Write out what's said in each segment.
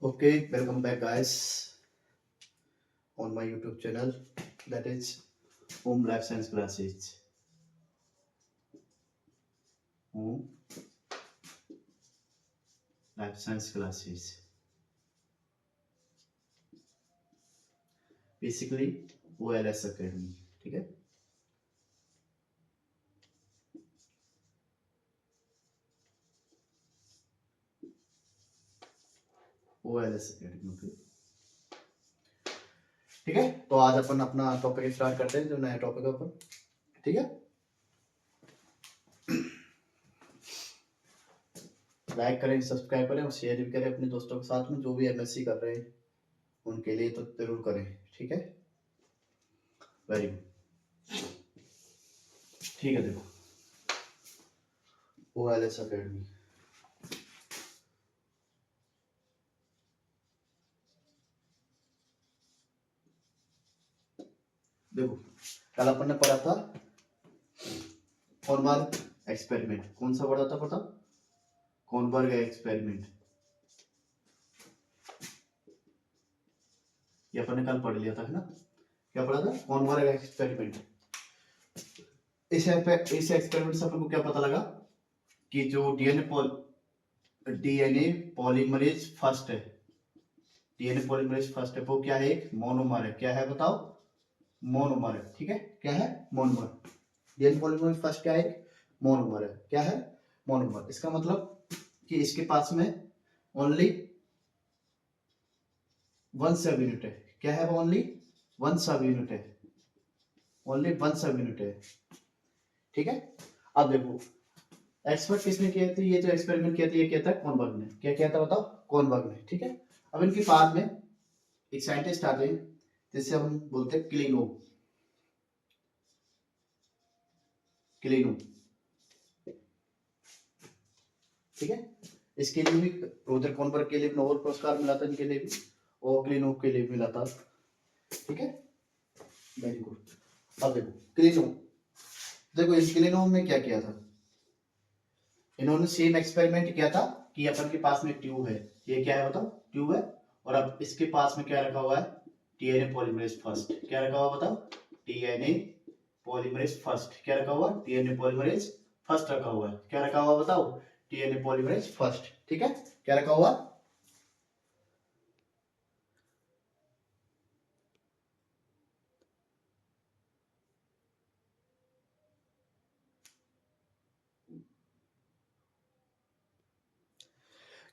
Okay, welcome back, guys, on my YouTube channel, that is Home Life Science Classes. Home Life Science Classes. Basically, OLS Academy. ठीक है. OLS Academy. Okay. ठीक है. तो आज अपन अपना topic start करते हैं, जो नया टॉपिक है अपन. ठीक है. लाइक करें, सब्सक्राइब करें और शेयर भी करें अपने दोस्तों के साथ में, जो भी एमएससी कर रहे हैं उनके लिए तो जरूर करें. ठीक है. Very good. ठीक है. देखो, OLS Academy. देखो, कल अपन ने पढ़ा था कॉनबर्ग एक्सपेरिमेंट. कौन सा पढ़ा था पता? कॉनबर्ग एक्सपेरिमेंट. ये अपन ने कल पढ़ लिया था, है ना? क्या पढ़ा था? कॉनबर्ग एक्सपेरिमेंट. इस एक्सपेरिमेंट से अपन को क्या पता लगा कि जो डीएनए पॉलीमरेज फर्स्ट है, डीएनए पॉलीमरेज फर्स्ट है, वो क्या है? एक मोनोमर है. क्या है बताओ? मोनोमर है. ठीक है. क्या है? मोनोमर. डीएनए पॉलीमरेज फर्स्ट क्या है? मोनोमर है. क्या है? मोनोमर. इसका मतलब कि इसके पास में ओनली वन सब यूनिट है. क्या है? वो ओनली वन सब यूनिट है. ओनली वन सब यूनिट है. ठीक है. अब देखो, एक्सपर्ट किसने किया था? ये जो एक्सपेरिमेंट किया था, ये किया था कॉनबर्ग ने. क्या किया था बताओ? कॉनबर्ग ने. ठीक है. अब इनके बाद में एक साइंटिस्ट आते हैं जिसे हम बोलते हैं क्लिनो. क्लिनो. ठीक है. इसके लिए भी रोजर कॉनबर्ग के लिए भी नोबेल पुरस्कार मिला था, इनके लिए भी, और क्लिनो के लिए भी मिला था. ठीक है. Very good. अब देखो क्लिनो. देखो, इस क्लिनो में क्या किया था? इन्होंने सेम एक्सपेरिमेंट किया था कि अपन के पास में ट्यूब है. ये क्या है बताओ? ट्यूब है. और अब इसके पास में क्या रखा हुआ है? DNA polymerase first. क्या रखा हुआ बताओ? DNA polymerase first. क्या रखा हुआ? डीएनए पॉलीमरेज फर्स्ट रखा हुआ है. क्या रखा हुआ बताओ? DNA polymerase first. ठीक है. क्या रखा हुआ?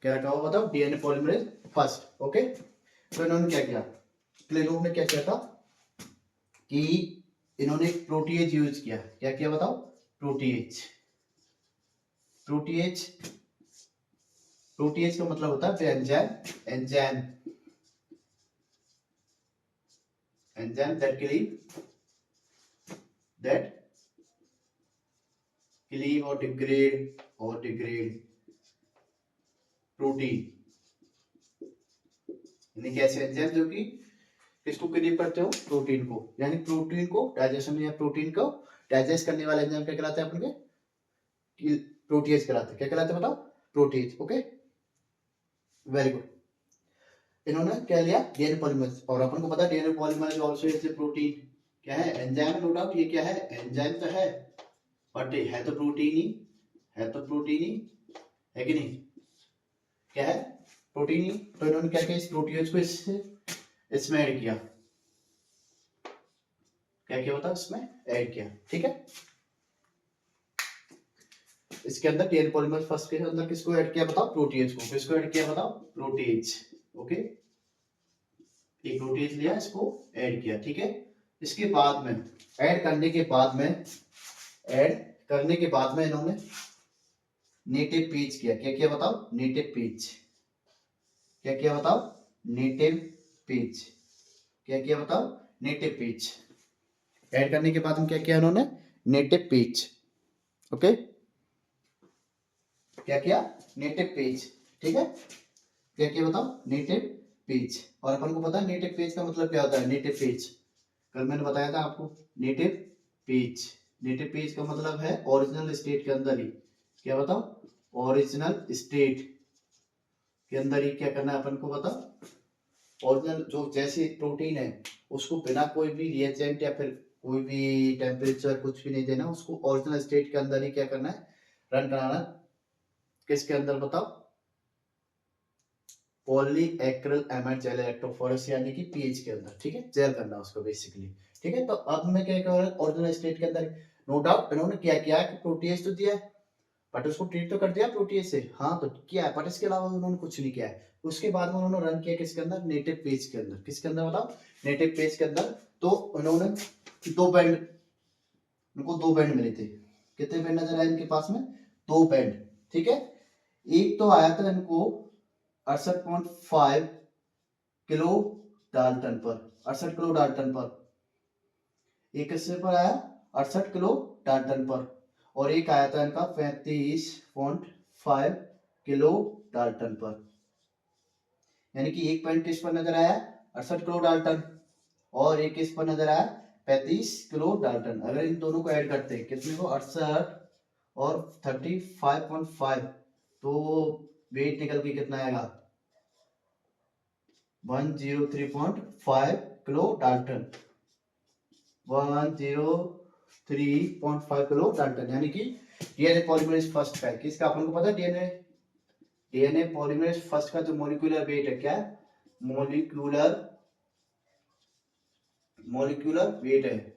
क्या रखा हुआ बताओ? DNA polymerase first. ओके. तो इन्होंने क्या किया? क्लिनो ने क्या किया था कि इन्होंने एक प्रोटीएज यूज किया. क्या किया बताओ? प्रोटीएज. प्रोटीएज. प्रोटीएज का मतलब होता है enzyme. Enzyme. Enzyme that cleave or degrade protein. यानी कैसे एंजाइम जो कि किसको क्लीव करते हो? प्रोटीन को. यानी प्रोटीन को डाइजेशन या प्रोटीन को डाइजेस्ट करने वाले एंजाइम क्या कहलाते हैं अपन के? प्रोटीएज कहलाते हैं. क्या कहलाते हैं बताओ? प्रोटीएज. ओके. Very good. इन्होंने क्या लिया? DNA polymerase. और अपन को पता है DNA polymerase also is a protein. क्या है? एंजाइम. नो डाउट ये क्या है? एंजाइम तो है, बट है तो प्रोटीन ही. है तो प्रोटीन ही, है कि नहीं? क्या है? प्रोटीन ही. तो इन्होंने क्या किया? इस प्रोटीएज को इसमें ऐड किया. क्या किया बताओ? इसमें ऐड किया. ठीक है. इसके अंदर डीएनए पॉलीमरेज फर्स्ट के अंदर किसको ऐड किया बताओ? प्रोटीएज को. किसको ऐड किया बताओ? प्रोटीएज. ओके. एक प्रोटीएज लिया, इसको ऐड किया. ठीक है. इसके बाद में ऐड करने के बाद में इन्होंने नेटिव पेज किया. क्या किया बताओ? Native page. क्या किया बताओ? Native page. क्या किया बताओ? Native page. ऐड करने के बाद में क्या किया इन्होंने? Native page. ओके. क्या किया? Native page. ठीक है. क्या किया बताओ? Native page. और अपन को पता है नेटिव पेज का मतलब क्या होता है? नेटिव पेज कल मैंने बताया था आपको. Native page. नेटिव पेज का मतलब है ओरिजिनल स्टेट के अंदर ही. क्या बताओ? ओरिजिनल स्टेट के अंदर ही क्या करना है अपन को बताओ, ओरिजिनल जो जैसे प्रोटीन है उसको बिना कोई भी रिएजेंट या फिर कोई भी टेम्परेचर कुछ भी नहीं देना, उसको ओरिजिनल स्टेट के अंदर ही क्या करना है, रन कराना। किसके अंदर बताओ, पॉली एक्रिल एमाइड जेल इलेक्ट्रोफोरेस यानी कि पीएच के अंदर, ठीक है, जेल करना उसको बेसिकली। ठीक है, तो अब मैं क्या कर रहा हूँ ओरिजिनल स्टेट के अंदर, नो डाउट इन्होंने क्या किया कि प्रोटीएज तो दिया है, बट उसको ट्रीट तो कर दिया प्रोटीएज से, हाँ तो किया है, बट इसके अलावा उन्होंने कुछ नहीं किया है। उसके बाद में उन्होंने रन किया किसके अंदर, नेटिव पेज के अंदर। किसके अंदर बताओ, नेटिव पेज के अंदर। तो उन्होंने दो बैंड, उनको दो बैंड मिले थे। कितने बैंड नजर आए इनके पास में, दो बैंड। ठीक है, एक तो आया था इनको 68.5 किलो डाल्टन पर, 68 किलो डाल्टन पर। एक किससे पर आया, 68 किलो डाल्टन पर। और एक आया था इनका 35.5 किलो डाल्टन पर। यानी कि एक पॉइंट किस पर नजर आया, 68 किलो डाल्टन, और एक किस पर नजर आया, 35 किलो डाल्टन। अगर इन दोनों को ऐड करते हैं कितने को, 68 और 35.5, तो वेट निकल के कितना आएगा, 103.5 किलो डाल्टन, 103.5 किलो डाल्टन। यानी कि डीएनए पॉलीमरेज फर्स्ट का है, किसका अपन को पता है, डीएनए डीएनए पॉलीमरेज फर्स्ट का जो मॉलिक्यूलर वेट है, क्या है, मॉलिक्यूलर मॉलिक्यूलर वेट है,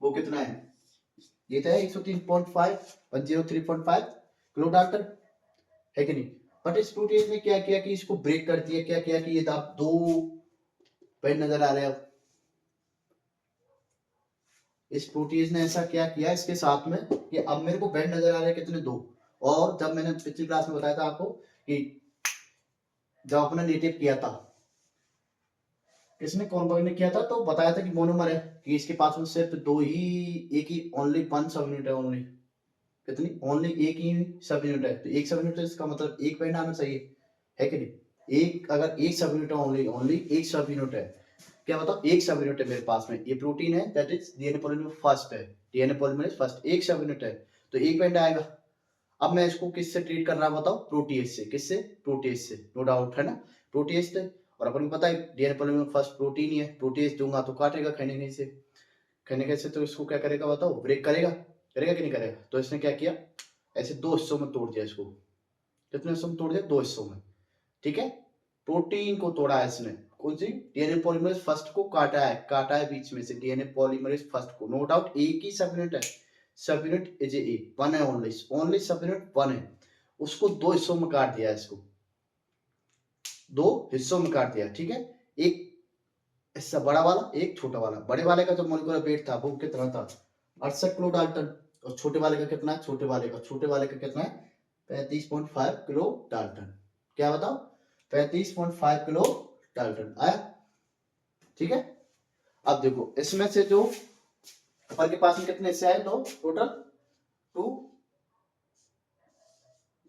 वो कितना है, ये तो है 103.5, 103.5 किलो डाल्टन, है कि नहीं। बट इस प्रोटीन ने क्या किया कि इसको ब्रेक कर दिया, क्या किया कि ये आप दो पेन नजर आ रहे हैं, इस प्रोटीज ने ऐसा क्या किया इसके साथ में कि अब मेरे को बैंड नजर आ रहे हैं कितने, दो। और जब मैंने पिछली क्लास में बताया था आपको कि जब अपने नेटिव किया था, किसने, कौन ने किया था, तो बताया था कि मोनोमर है, कि इसके पास में सिर्फ दो ही, एक ही, ओनली वन सब यूनिट है, ओनली कितनी, ओनली एक ही सब यूनिट है। तो एक सब यूनिट, इसका मतलब एक बैंड आना चाहिए, है कि नहीं। एक, अगर एक सब यूनिट है, ओनली ओनली एक सब यूनिट है, क्या बताओ, एक सब यूनिट है मेरे पास में, ये प्रोटीन है, that is DNA polymerase first है, डीएनए पॉलीमरेज फर्स्ट, एक सब यूनिट है, तो एक बैंड आएगा। अब मैं इसको किससे ट्रीट कर रहा बताओ, प्रोटीएज से। किससे, प्रोटीएज से, नो डाउट है ना, प्रोटीएज से। और अपन को पता है डीएनए पॉलीमरेज फर्स्ट प्रोटीन ही है, प्रोटीएज दूंगा तो काटेगा, खाने कैसे, खाने कैसे, तो इसको क्या करेगा बताओ, ब्रेक करेगा, करेगा कि नहीं करेगा। तो इसने क्या किया, ऐसे दो हिस्सों में तोड़ दिया इसको, कितने हिस्सों में तोड़ दिया, दो हिस्सों में। ठीक है, प्रोटीन को तोड़ा है इसने, कौन सी, डीएनए पॉलीमरेज फर्स्ट को काटा है बीच में से, डीएनए पॉलीमरेज फर्स्ट को। नो डाउट एक ही सब यूनिट है, subunit is a one है, only only subunit one है, उसको दो हिस्सों में काट दिया, इसको दो हिस्सों में काट दिया। ठीक है, एक हिस्सा बड़ा वाला, एक छोटा वाला। बड़े वाले का जो मोलिकुलर वेट था वो कितना था, 68 किलो डाल्टन, और छोटे वाले का कितना है, छोटे वाले का कितना है, 35.5 किलो डाल्टन। क्या बताओ, 35.5 किलो डाल्टन आया। ठीक है, अब देखो इसमें से जो ऊपर के पास में कितने हिस्से आए, दो, टोटल टू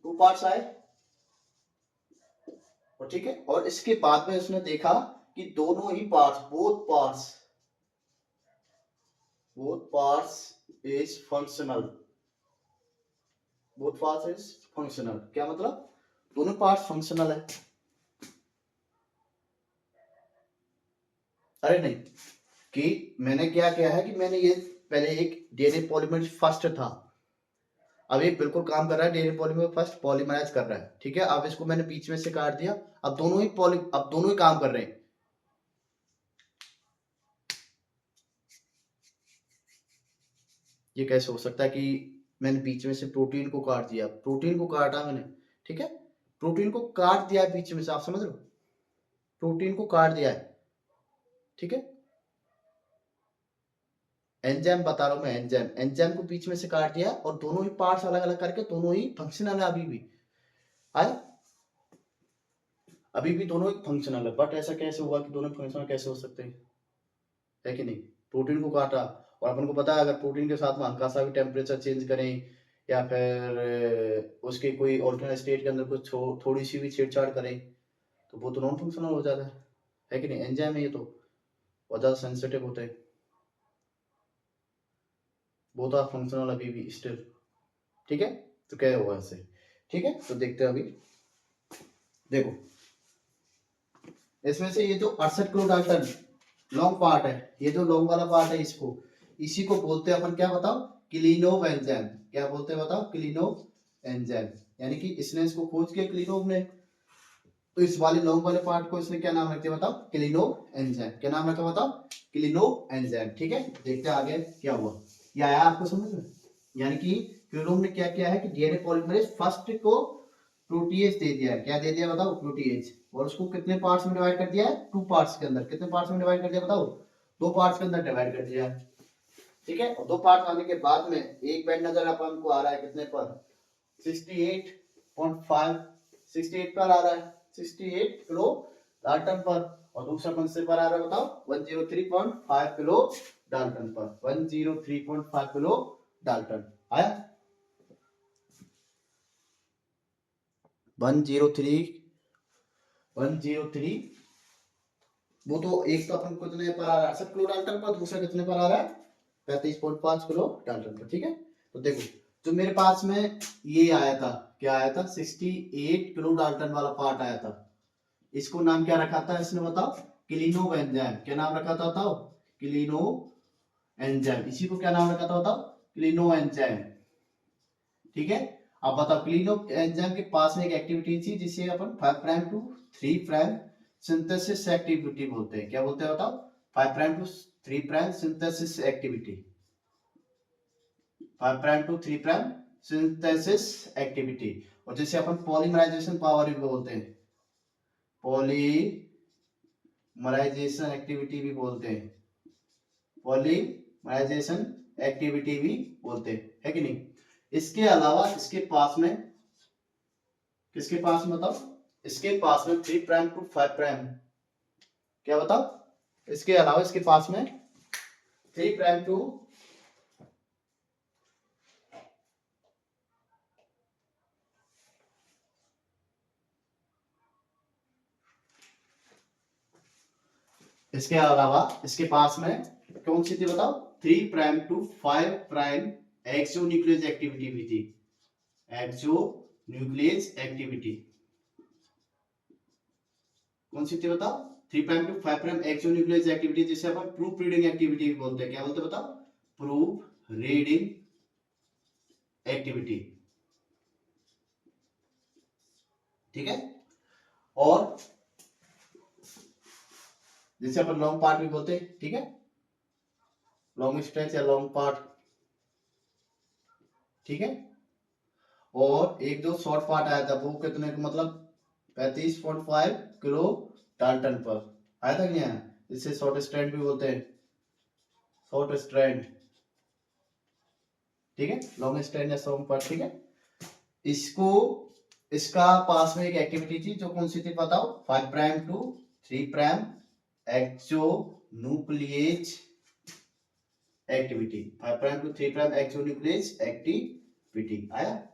टू पार्ट्स आए। और ठीक है, और इसके बाद में उसने देखा कि दोनों ही parts, both parts is functional, both parts is functional. क्या मतलब, दोनों पार्ट्स फंक्शनल है। अरे नहीं, कि मैंने क्या किया है कि मैंने ये पहले एक डीएनए पॉलीमरेज फर्स्ट था, अब ये बिल्कुल काम कर रहा है, डीएनए पॉलीमरेज फर्स्ट पॉलीमराइज कर रहा है। ठीक है, अब इसको मैंने बीच में से काट दिया, अब दोनों ही काम कर रहे हैं। ये कैसे हो सकता है कि मैंने बीच में से प्रोटीन को काट दिया, प्रोटीन को काटा मैंने, ठीक है, प्रोटीन को काट दिया है बीच में से, आप समझ रहे हो, प्रोटीन को काट दिया है। ठीक है, एंजाइम बता रहा हूं मैं, एंजाइम को बीच में से काट दिया, और दोनों ही पार्ट्स अलग अलग करके दोनों ही फंक्शनल है अभी भी, आए, अभी भी दोनों ही फंक्शनल है। बट ऐसा कैसे हुआ कि दोनों फंक्शनल कैसे हो सकते हैं, है कि नहीं। प्रोटीन को काटा, और अपन को पता है अगर प्रोटीन के साथ में हल्का सा भी टेम्परेचर चेंज करें, या फिर उसके कोई ऑल्टरनेट स्टेट के अंदर कुछ थोड़ी सी भी छेड़छाड़ करें, तो वो तो नॉन फंक्शनल हो जाता है कि नहीं। एंजाइम है ये, तो बहुत ज्यादा सेंसिटिव होते हैं, बहुत ज्यादा फंक्शनल अभी भी स्टिल। ठीक है, तो क्या होगा ऐसे। ठीक है, तो देखते हैं अभी, देखो इसमें से ये जो 68 किलो डाल्टन लॉन्ग पार्ट है, ये जो लॉन्ग वाला पार्ट है, इसको इसी को बोलते हैं अपन क्या बताओ, क्लिनो एंजाइम। क्या बोलते हैं बताओ, क्लिनो एंजाइम। यानी कि इसने इसको खोज किया क्लिनो ने, तो इस वाले लॉन्ग वाले पार्ट को इसने क्या नाम रख दिया बताओ, क्लिनो एंजाइम। क्या नाम रखा बताओ, क्लिनो एंजाइम। ठीक है, देखते हैं आगे क्या हुआ। ये आया आपको समझ में? यानी कि क्यूलोम ने क्या किया है कि डीएनए पॉलीमरेज फर्स्ट को प्रोटीएज दे दिया है। क्या दे दिया बताओ, प्रोटीएज। और उसको कितने पार्ट्स में डिवाइड कर दिया है, 2 पार्ट्स के अंदर। कितने पार्ट्स में डिवाइड कर दिया बताओ, 2 पार्ट्स के अंदर डिवाइड कर दिया है। ठीक है, और 2 पार्ट्स आने के बाद में एक बैंड नजर अपन को आ रहा है कितने पर, 68.5, 68 पर आ रहा है, 68 किलो डाल्टन पर। और दूसरा कौन से पर आ रहा है बताओ, 103.5 किलो डाल्टन पर, 103.5 किलो डाल्टन आया। 103 वो तो एक तो अपन को कितने पर आ रहा है, 68 किलो डाल्टन पर, दूसरा कितने पर आ रहा है, 35.5 किलो डाल्टन पर। ठीक है, तो देखो जो मेरे पास में ये आया था, क्या आया था, 68 किलो डाल्टन वाला पार्ट आया था। इसको नाम क्या रखा था इसने बताओ, क्लिनो एंजाइम। क्या नाम रखा था बताओ, क्लिनो एंजाइम। इसी को क्या नाम रखा था बताओ, क्लिनो एंजाइम। ठीक है, अब बताओ क्लिनो एंजाइम के पास में एक एक्टिविटी थी जिसे अपन 5 prime to 3 prime synthesis activity बोलते हैं। क्या बोलते हैं बताओ, 5 prime to 3 prime synthesis activity, 5 prime to 3 prime synthesis activity. और जैसे अपन पॉलीमराइजेशन पावर भी बोलते हैं, पॉलीमराइजेशन एक्टिविटी भी बोलते हैं, पॉलीमराइजेशन एक्टिविटी भी बोलते हैं, है कि नहीं। इसके अलावा इसके पास में, किसके पास में बताओ, इसके पास में 3 प्राइम टू 5 प्राइम, क्या बताओ, इसके अलावा इसके पास में 3 प्राइम टू, इसके अलावा इसके पास में कौन सी थी बताओ, 3 prime to 5 prime exonuclease activity भी थी, एक्सो न्यूक्लियस एक्टिविटी। कौन सी थी बताओ, 3 prime to 5 prime exonuclease activity, जिसे अपन प्रूफ रीडिंग एक्टिविटी भी बोलते हैं। क्या बोलते हैं बताओ, प्रूफ रीडिंग एक्टिविटी। ठीक है, और जिसे अपन लॉन्ग पार्ट भी बोलते हैं। ठीक है, लॉन्ग स्ट्रेच या लॉन्ग पार्ट। ठीक है, और एक जो शॉर्ट पार्ट आया था वो कितने मतलब 35.5 किलो डाल्टन पर आया था कि नहीं आया, जिसे शॉर्ट स्ट्रैंड भी बोलते हैं, शॉर्ट स्ट्रैंड। ठीक है, लॉन्ग स्ट्रैंड या शॉर्ट पार्ट। ठीक है, इसको, इसका पास में एक एक्टिविटी थी जो कौन सी थी बताओ, 5 prime to 3 prime exonuclease activity, 5 prime to 3 prime exonuclease activity. आया,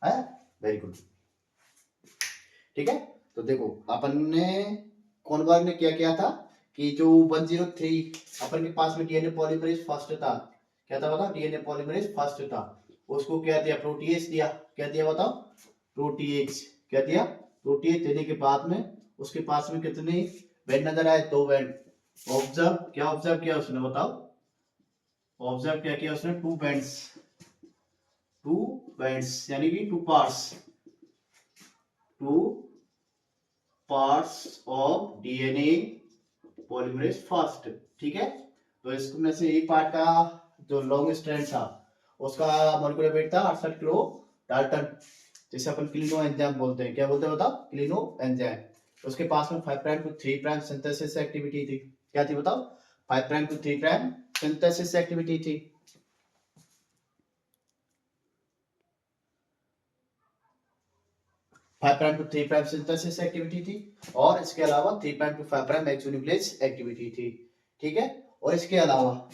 आया, वेरी गुड। ठीक है, तो देखो अपन ने कॉनवर्ग ने क्या किया था कि जो 103 अपन के पास में डीएनए पॉलीमरेज फर्स्ट था, क्या था बताओ, डीएनए पॉलीमरेज फर्स्ट था, उसको क्या दिया, प्रोटीएज दिया। क्या दिया बताओ, प्रोटीएज। क्या दिया, प्रोटीएज देने के बाद में उसके पास में कितने बैंड नजर आए, 2 बैंड। ऑब्जर्व, क्या ऑब्जर्व किया उसने बताओ, ऑब्जर्व क्या किया उसने, 2 बैंड्स, 2 बैंड्स यानी कि 2 parts, 2 parts of DNA polymerase first. ठीक है, तो इसमें से एक पार्ट का जो लॉन्ग स्ट्रैंड था उसका मॉलिक्यूलर वेट था 68 किलो डाल्टन, जिसे अपन क्लिनो एंजाइम बोलते हैं। क्या बोलते हैं बताओ, क्लिनो एंजाइम। उसके पास में 5 prime to 3 prime synthesis activity थी। क्या थी बताओ, 5 prime to 3 prime synthesis activity थी। 5 prime to 3 prime synthesis activity थी, और इसके अलावा 3 prime to 5 prime exonuclease activity थी। ठीक है, और इसके अलावा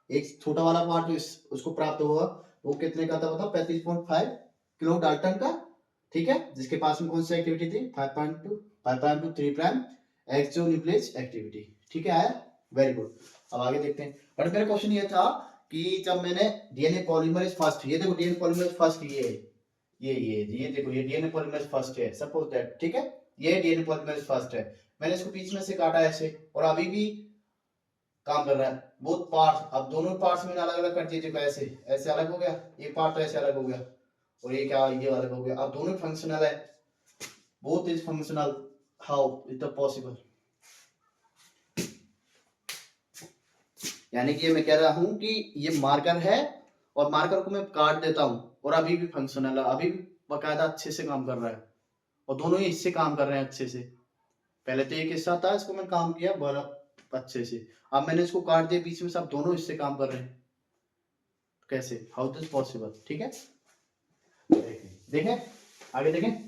एक छोटा वाला पार्ट जो उसको प्राप्त हुआ वो कितने का था बताओ, 35.5 किलो डाल्टन का। ठीक है, जिसके पास में कौन सी एक्टिविटी थी, 5 prime to 3 prime exonuclease activity. ठीक है, आया, वेरी गुड। अब आगे देखते हैं। बट मेरा क्वेश्चन ये था कि जब मैंने डीएनए पॉलीमरेज फर्स्ट, ये देखो डीएनए पॉलीमरेज फर्स्ट ये ये देखो, ये डीएनए पॉलीमरेज फर्स्ट है, सपोज दैट, ठीक है, ये डीएनए पॉलीमरेज फर्स्ट है, मैंने इसको बीच में से काटा ऐसे, और अभी भी काम कर रहा है। बोथ पार्ट, अब दोनों पार्ट्स में अलग अलग कर दीजिए, ऐसे ऐसे अलग हो गया, ये पार्ट तो ऐसे अलग हो गया, और ये क्या, ये अलग हो गया, अब दोनों फंक्शनल है, both is functional, how is the possible. यानी कि मैं कह रहा हूं कि ये मार्कर है, और मार्कर को मैं काट देता हूं, और अभी भी फंक्शनल है, अभी भी बकायदा अच्छे से काम कर रहा है, और दोनों ही इससे काम कर रहे हैं अच्छे से। पहले तो एक हिस्सा था, इसको मैं काम किया बड़ा अच्छे से, अब मैंने इसको काट दिया बीच में से, अब दोनों इससे काम कर रहे हैं, कैसे, हाउ दिस पॉसिबल, ठीक है। देखें देखें, आगे देखें,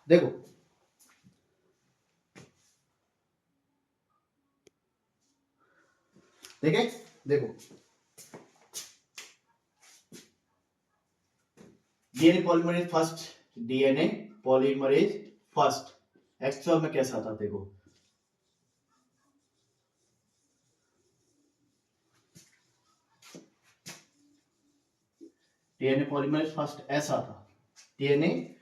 देखो देखें, देखो DNA polymerase first, DNA polymerase first, actual में कैसा था देखो, डीएनए पॉलीमरेज फर्स्ट ऐसा था, डीएनए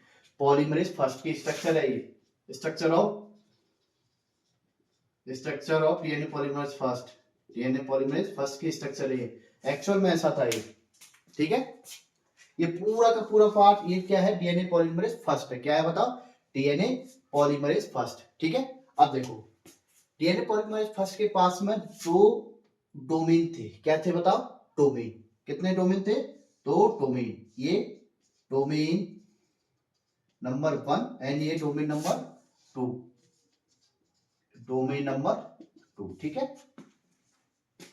पॉलीमरेज फर्स्ट की स्ट्रक्चर है ये, structure of DNA polymerase first, DNA polymerase first की स्ट्रक्चर है ये, एक्चुअल में ऐसा था ये, ठीक है। ये पूरा का पूरा पार्ट ये क्या है, डीएनए पॉलीमरेज फर्स्ट है, क्या है बताओ, डीएनए पॉलीमरेज फर्स्ट, ठीक है। अब देखो डीएनए पॉलीमरेज फर्स्ट के पास में दो डोमेन थे, क्या थे बताओ, डोमेन, कितने डोमेन थे, दो डोमेन, ये डोमेन नंबर 1 एंड ये डोमेन नंबर 2, डोमेन नंबर 2, ठीक है,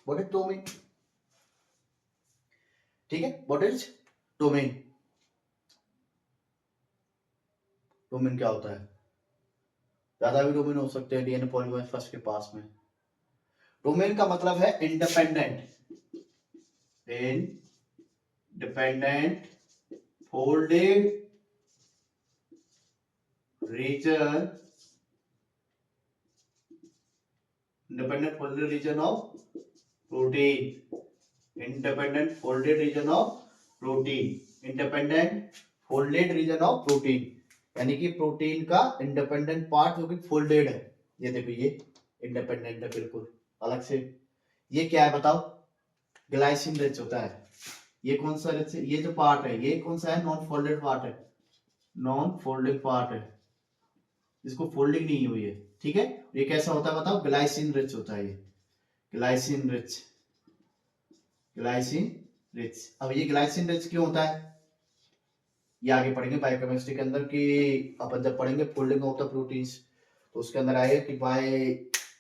व्हाट इज डोमेन, ठीक है, व्हाट इज डोमेन, डोमेन क्या होता है, ज्यादा भी डोमेन हो सकते हैं डीएनए पॉलीमरेज फर्स्ट के पास में। डोमेन का मतलब है independent, independent folded region, independent folded region of protein, independent folded region of protein, independent folded region of protein, यानी कि प्रोटीन का इंडिपेंडेंट पार्ट जो कि फोल्डेड है, ये देखो ये इंडिपेंडेंट है बिल्कुल अलग से। ये क्या है बताओ, ग्लाइसिन रिच होता है, ये कौन सा रिच है, ये जो पार्ट है ये कौन सा है, नॉन फोल्डेड पार्ट है, नॉन फोल्डेड पार्ट है, इसको फोल्डिंग नहीं हुई है, ठीक है। ये कैसा होता है बताओ, ग्लाइसिन रिच होता है ये, ग्लाइसिन रिच, ग्लाइसिन रिच। अब ये ग्लाइसिन रिच क्यों होता है, ये आगे पढ़ेंगे बायोकेमिस्ट्री के अंदर, कि अपन जब पढ़ेंगे फोल्डिंग ऑफ द प्रोटीन्स, तो उसके अंदर आएगा कि बाय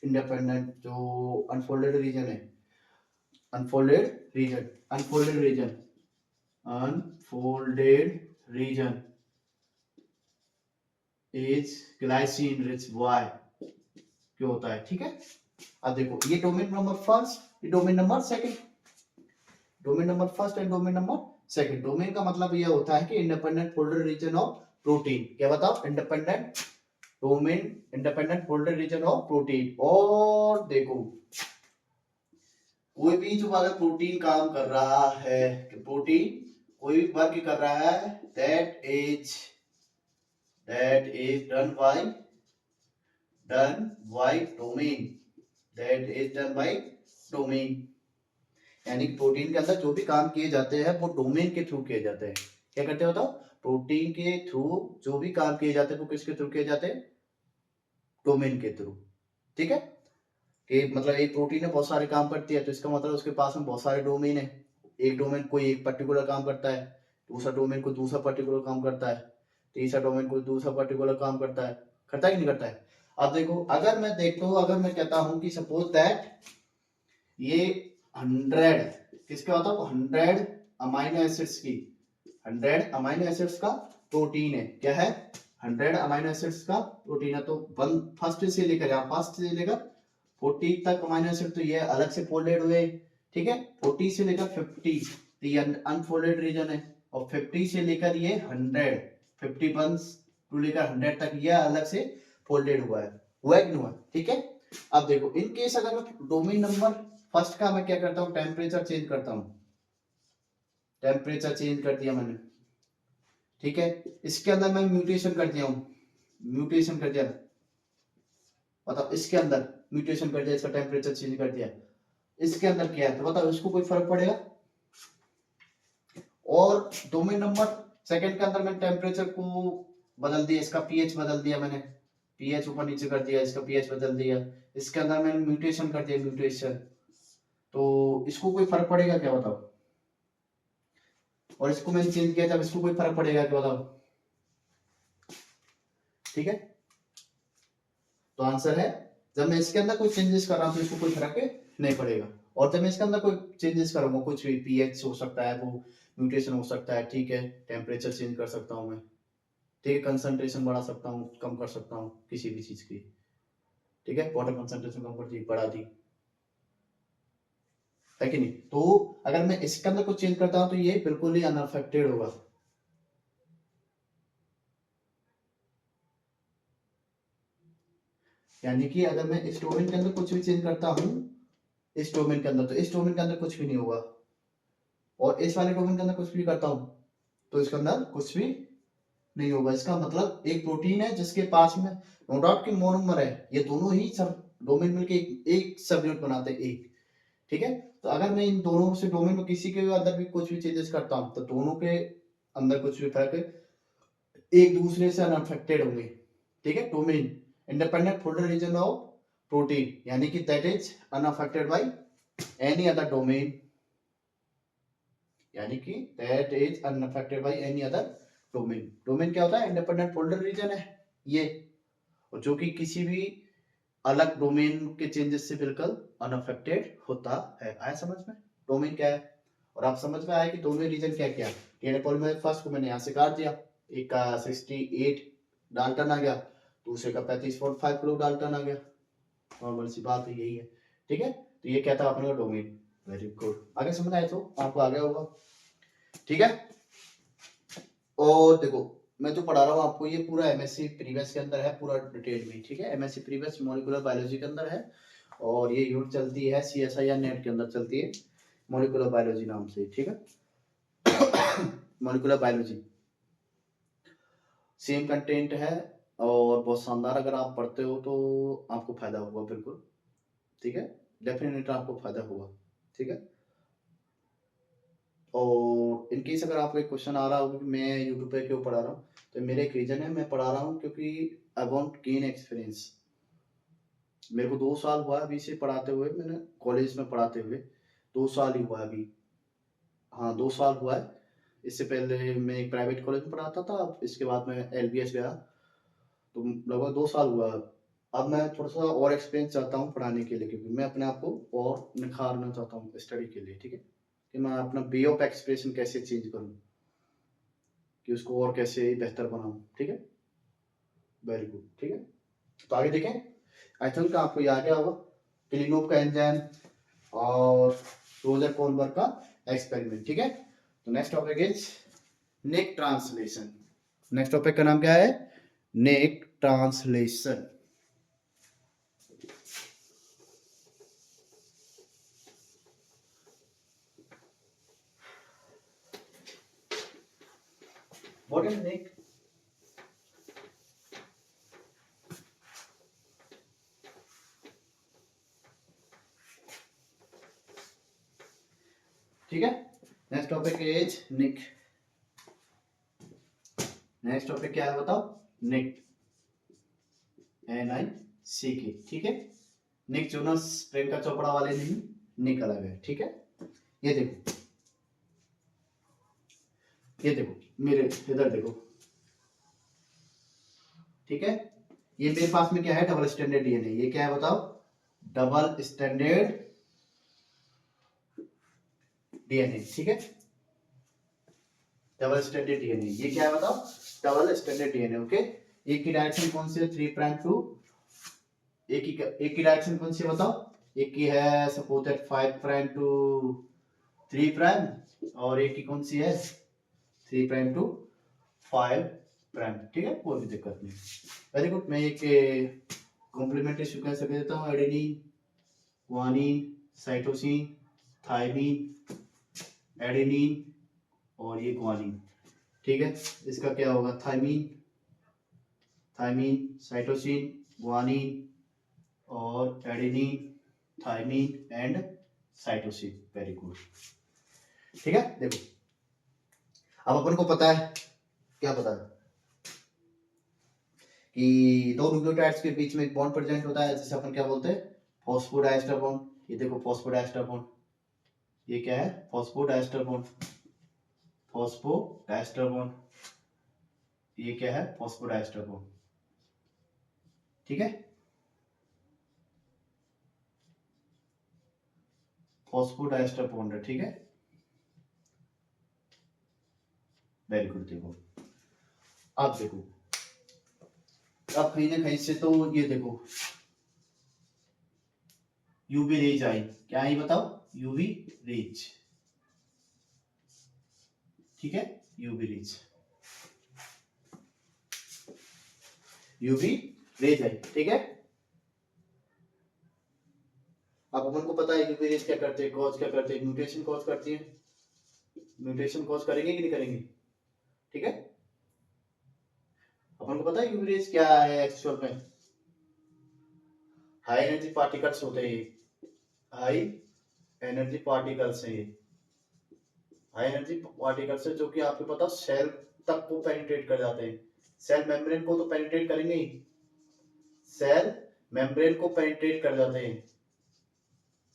इंडिपेंडेंट जो अनफोल्डेड रीजन है, unfolded region, unfolded region, unfolded region is glycine rich, why क्यों होता है, ठीक है। अब देखो ये डोमेन नंबर फर्स्ट, ये domain number second, domain number first and domain number second. Domain का मतलब ये होता है कि independent folded region of protein, क्या बताओ, independent domain, independent folded region of protein. और देखो कोई भी जो अगर प्रोटीन काम कर रहा है, प्रोटीन कोई भी वर्क कर रहा है, that is done by domain, that is done by domain, यानी कि प्रोटीन के अंदर जो भी काम किए जाते हैं वो डोमेन के थ्रू किए जाते हैं। क्या करते हो बताओ, प्रोटीन के थ्रू जो भी काम किए जाते हैं वो किसके थ्रू किए जाते हैं, डोमेन के थ्रू, ठीक है। कि मतलब एक प्रोटीन है बहुत सारे काम करती है, तो इसका मतलब उसके पास में बहुत सारे डोमेन है, एक डोमेन कोई एक पर्टिकुलर काम करता है, दूसरा डोमेन को दूसरा पर्टिकुलर काम करता है, तीसरा डोमेन को दूसरा पर्टिकुलर काम करता है कि नहीं करता है। अब देखो अगर मैं देखता हूँ, अगर मैं कहता हूँ कि सपोज दैट ये 100 किसका होता है, 100 अमाइनो एसिड्स की, 100 अमाइनो एसिड्स का प्रोटीन है, क्या है 100 अमीनो एसिड्स का प्रोटीन है। तो वन फर्स्ट से लेकर यहाँ फर्स्ट से लेकर 40 तक अमीनो एसिड तो ये अलग से फोल्डेड हुए, ठीक है। 40 से लेकर 50 तो ये अनफोल्डेड रीजन है, और 50 से लेकर ये 100 51 टू लेकर 100 तक ये अलग से फोल्डेड हुआ है कि नहीं हुआ, ठीक है। अब देखो इन केस अगर मैं डोमेन नंबर फर्स्ट का मैं क्या करता हूँ, टेम्परेचर चेंज करता हूँ, टेम्परेचर चेंज कर दिया मैंने, ठीक है। इसके अंदर मैं म्यूटेशन कर दिया हूँ, म्यूटेशन कर दिया, बताओ इसके अंदर म्यूटेशन कर दिया, इसका टेम्परेचर चेंज कर दिया, इसके अंदर क्या है तो बताओ इसको कोई फर्क पड़ेगा। और डोमेन नंबर सेकंड के अंदर मैंने टेम्परेचर को बदल दिया, इसका पीएच बदल दिया मैंने, पीएच ऊपर नीचे कर दिया, इसका पीएच बदल दिया, इसके अंदर मैंने म्यूटेशन कर दिया, म्यूटेशन, तो इसको कोई फर्क पड़ेगा क्या बताओ। और इसको मैंने चेंज किया जब, इसको कोई फर्क पड़ेगा क्या बताओ, ठीक है। तो आंसर है जब मैं इसके अंदर कोई चेंजेस कर रहा हूं तो इसको कोई फर्क नहीं पड़ेगा, और जब मैं इसके अंदर कोई चेंजेस करूंगा, कुछ भी पीएच हो सकता है, वो म्यूटेशन हो सकता है, ठीक है, टेम्परेचर चेंज कर सकता हूं मैं, ठीक है, कंसंट्रेशन बढ़ा सकता हूं, कम कर सकता हूं किसी भी चीज की, ठीक है, वाटर कंसंट्रेशन कम कर दी, बढ़ा दी, है कि नहीं। तो अगर मैं इसके अंदर कुछ चेंज करता हूं तो ये बिल्कुल ही अनअफेक्टेड होगा, यानी कि अगर मैं इस डोमेन के अंदर कुछ भी चेंज करता हूं, इस डोमेन के अंदर, तो इस डोमेन के अंदर कुछ भी नहीं होगा, और इस वाले डोमेन के अंदर कुछ भी करता हूं तो इसके अंदर कुछ भी नहीं होगा। इसका मतलब एक प्रोटीन है जिसके पास में नो डाउट की मोनोमर है, ये दोनों ही सब डोमेन मिलके एक सब यूनिट बनाते हैं, एक, ठीक है। तो अगर मैं इन दोनों से डोमेन में किसी के अंदर भी कुछ भी चेंजेस करता हूं तो दोनों के अंदर कुछ भी फर्क एक दूसरे से अनअफेक्टेड होंगे, ठीक है। Domain independent folder region of protein, यानी कि that is unaffected by any other domain, यानी कि that is unaffected by any other domain. Domain क्या होता है, इंडिपेंडेंट फोल्डर रीजन है ये, और जो कि किसी भी अलग डोमेन के चेंजेस से बिल्कुल अनअफेक्टेड होता है। आया समझ में डोमेन क्या है, और आप समझ में आया कि डोमेन रीजन क्या क्या है। डीएनए पॉलीमरेज फर्स्ट को मैंने यहाँ से काट दिया, एक का 68 डाल्टन आ गया, दूसरे का 35.5 किलो डाल्टन आ गया, नॉर्मल सी बात है, यही है, ठीक है। तो ये क्या था अपने का डोमेन। वेरी गुड, आगे समझ आया, तो आपको आ गया होगा, ठीक है। और देखो मैं जो पढ़ा रहा हूँ आपको ये पूरा एमएससी प्रीवियस के अंदर है, पूरा डिटेल में, ठीक है। एमएससी प्रीवियस मॉलिक्यूलर बायोलॉजी के अंदर है, और ये यूनिट चलती है सीएसआईआर नेट के अंदर चलती है, मॉलिक्यूलर बायोलॉजी नाम से, ठीक है। मॉलिक्यूलर बायोलॉजी सेम कंटेंट है, और बहुत शानदार, अगर आप पढ़ते हो तो आपको फायदा होगा बिल्कुल, ठीक है, डेफिनेटली आपको फायदा होगा, ठीक है। और इनकेस अगर आपको एक क्वेश्चन आ रहा होगा कि मैं यूट्यूब पे क्यों पढ़ा रहा हूँ, तो मेरा एक रीजन है, मैं पढ़ा रहा हूँ क्योंकि आई वांट गेन एक्सपीरियंस। मेरे को 2 साल हुआ अभी से पढ़ाते हुए, मैंने कॉलेज में पढ़ाते हुए 2 साल ही हुआ अभी, हाँ 2 साल हुआ है। इससे पहले मैं एक प्राइवेट कॉलेज में पढ़ाता था, इसके बाद मैं एलबीएस गया, तो लगभग 2 साल हुआ। अब मैं थोड़ा सा और एक्सपीरियंस चाहता हूँ पढ़ाने के लिए, क्योंकि मैं अपने आप को और निखारना चाहता हूँ स्टडी के लिए, ठीक है, कि मैं अपना वे ऑफ एक्सप्रेशन कैसे चेंज करूँ, कि उसको और कैसे बेहतर बनाऊँ, ठीक है। वेरी गुड, ठीक है। तो आगे देखें, आई थिंक आपको याद क्या होगा, क्लिनोव का एंजाइम और रोजर कोनबर्ग का एक्सपेरिमेंट, ठीक है। तो next topic is nick translation. Next topic का नाम क्या है, nick translation. What is nick? ठीक है, next topic is nick. Next topic क्या है बताओ, निक, NICK, ठीक है। निक जोनस प्रियंका चोपड़ा वाले नहीं, निक अलग है, ठीक है। ये देखो, ये देखो मेरे इधर देखो, ठीक है। ये मेरे पास में क्या है, डबल स्टैंडर्ड डीएनए। ये क्या है बताओ, डबल स्टैंडर्ड डीएनए, ठीक है। Double stranded DNA. ये क्या है बताओ? Double stranded DNA. ओके, एक की डायरेक्शन कौन सी है? 3 प्राइम टू, एक की डायरेक्शन कौन सी है बताओ? एक की है suppose that 5 prime to 3 prime, और एक की कौन सी है? 3 प्राइम टू 5 प्राइम। ठीक है, कोई भी दिक्कत नहीं। Very good. मैं एक कॉम्प्लीमेंट्री सीक्वेंस रख देता हूँ। Adenine, guanine, cytosine, thymine, adenine और ये ग्वानिन। ठीक है, इसका क्या होगा? थायमिन, साइटोसिन, ग्वानिन और adenine, thymine and cytosine. Very good. ठीक है, देखो अब अपन को पता है, क्या पता है कि दो न्यूक्लियोटाइड्स के बीच में एक बॉन्ड प्रेजेंट होता है, जिसे अपन क्या बोलते हैं? Phosphodiester bond. ये देखो फॉस्फोडाइस्टर बॉन्ड, ये क्या है? फॉस्फोडाइस्टर बॉन्ड, फॉस्फोडाइस्टर बॉन्ड, ये क्या है? Phosphodiester bond. ठीक है, फॉस्फोडाइस्टर बॉन्ड है। ठीक है, वेरी गुड। देखो अब देखो, अब कहीं ना कहीं से तो ये देखो यूवी रेज आई। क्या आई बताओ? UV rays. ठीक है, यूवी रेज, यूवी रेज आई। ठीक है, अब अपन को पता है यूवी रेज क्या करते हैं? कॉज क्या करते हैं? म्यूटेशन कॉज करती है। म्यूटेशन कॉज करेंगे कि नहीं करेंगे? ठीक है, अपन को पता है यूवी रेज क्या है एक्चुअल में? हाई एनर्जी पार्टिकल्स होते हैं, हाई एनर्जी पार्टिकल्स है ये। हाई एनर्जी पार्टिकल्स है जो कि आपको पता सेल तक को पेनिट्रेट कर जाते हैं। सेल मेम्ब्रेन को तो पेनिट्रेट करेंगे ही, सेल मेम्ब्रेन को पेनिट्रेट कर जाते हैं,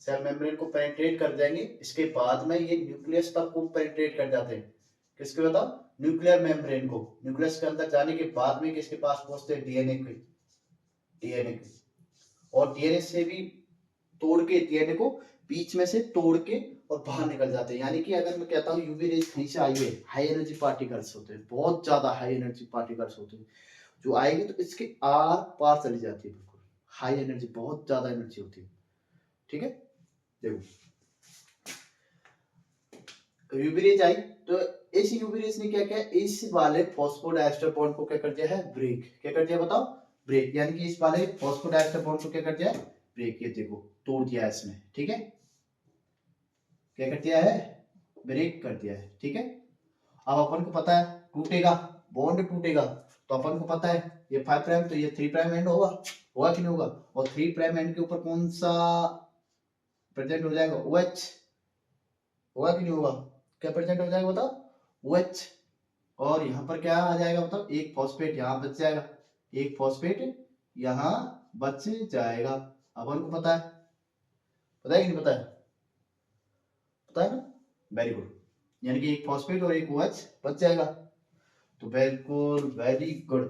सेल मेम्ब्रेन को पेनिट्रेट कर जाएंगे। इसके बाद में ये न्यूक्लियस तक को पेनिट्रेट कर जाते हैं। किसके बताओ? न्यूक्लियर मेम्ब्रेन को। न्यूक्लियस के अंदर जाने के बाद में किसके पास पहुंचते हैं? डीएनए के, डीएनए के। और डीएनए से भी तोड़ के, डीएनए को बीच में से तोड़ के और बाहर निकल जाते हैं। यानी कि अगर मैं कहता हूँ यूवी रेज कहीं से आई है, हाई एनर्जी पार्टिकल्स होते हैं, बहुत ज्यादा हाई एनर्जी पार्टिकल्स होते हैं, जो आएंगे तो इसके आर पार चली जाती है। बिल्कुल हाई एनर्जी, बहुत ज्यादा एनर्जी होती है। ठीक है, देखो यूवी रेज आई तो इस यूवी रेज ने क्या किया? इस वाले फॉस्फोडाइस्टर बॉन्ड को क्या कर दिया है? ब्रेक। क्या कर दिया बताओ? ब्रेक। यानी कि इस वाले फॉस्फोडाइस्टर बॉन्ड को क्या कर दिया? ब्रेक। ये देखो तोड़ दिया इसने। ठीक है, क्या कर दिया है? ब्रेक कर दिया है। ठीक है, अब अपन को पता है टूटेगा, बॉन्ड टूटेगा, तो अपन को पता है ये 5 प्राइम तो ये 3 प्राइम एंड होगा, होगा कि नहीं होगा? और 3 प्राइम एंड के ऊपर कौन सा प्रेजेंट हो जाएगा? OH। होगा कि नहीं होगा? क्या प्रेजेंट हो जाएगा बताओ? OH। और यहाँ पर क्या आ जाएगा बताओ? एक फॉस्फेट यहाँ बच जाएगा, एक फॉस्फेट यहाँ बच जाएगा। अपन को पता है, पता है कि नहीं पता है? पता है ना? Very good. यानी कि एक फॉस्फेट और एक OH बच जाएगा। तो बिल्कुल वेरी गुड।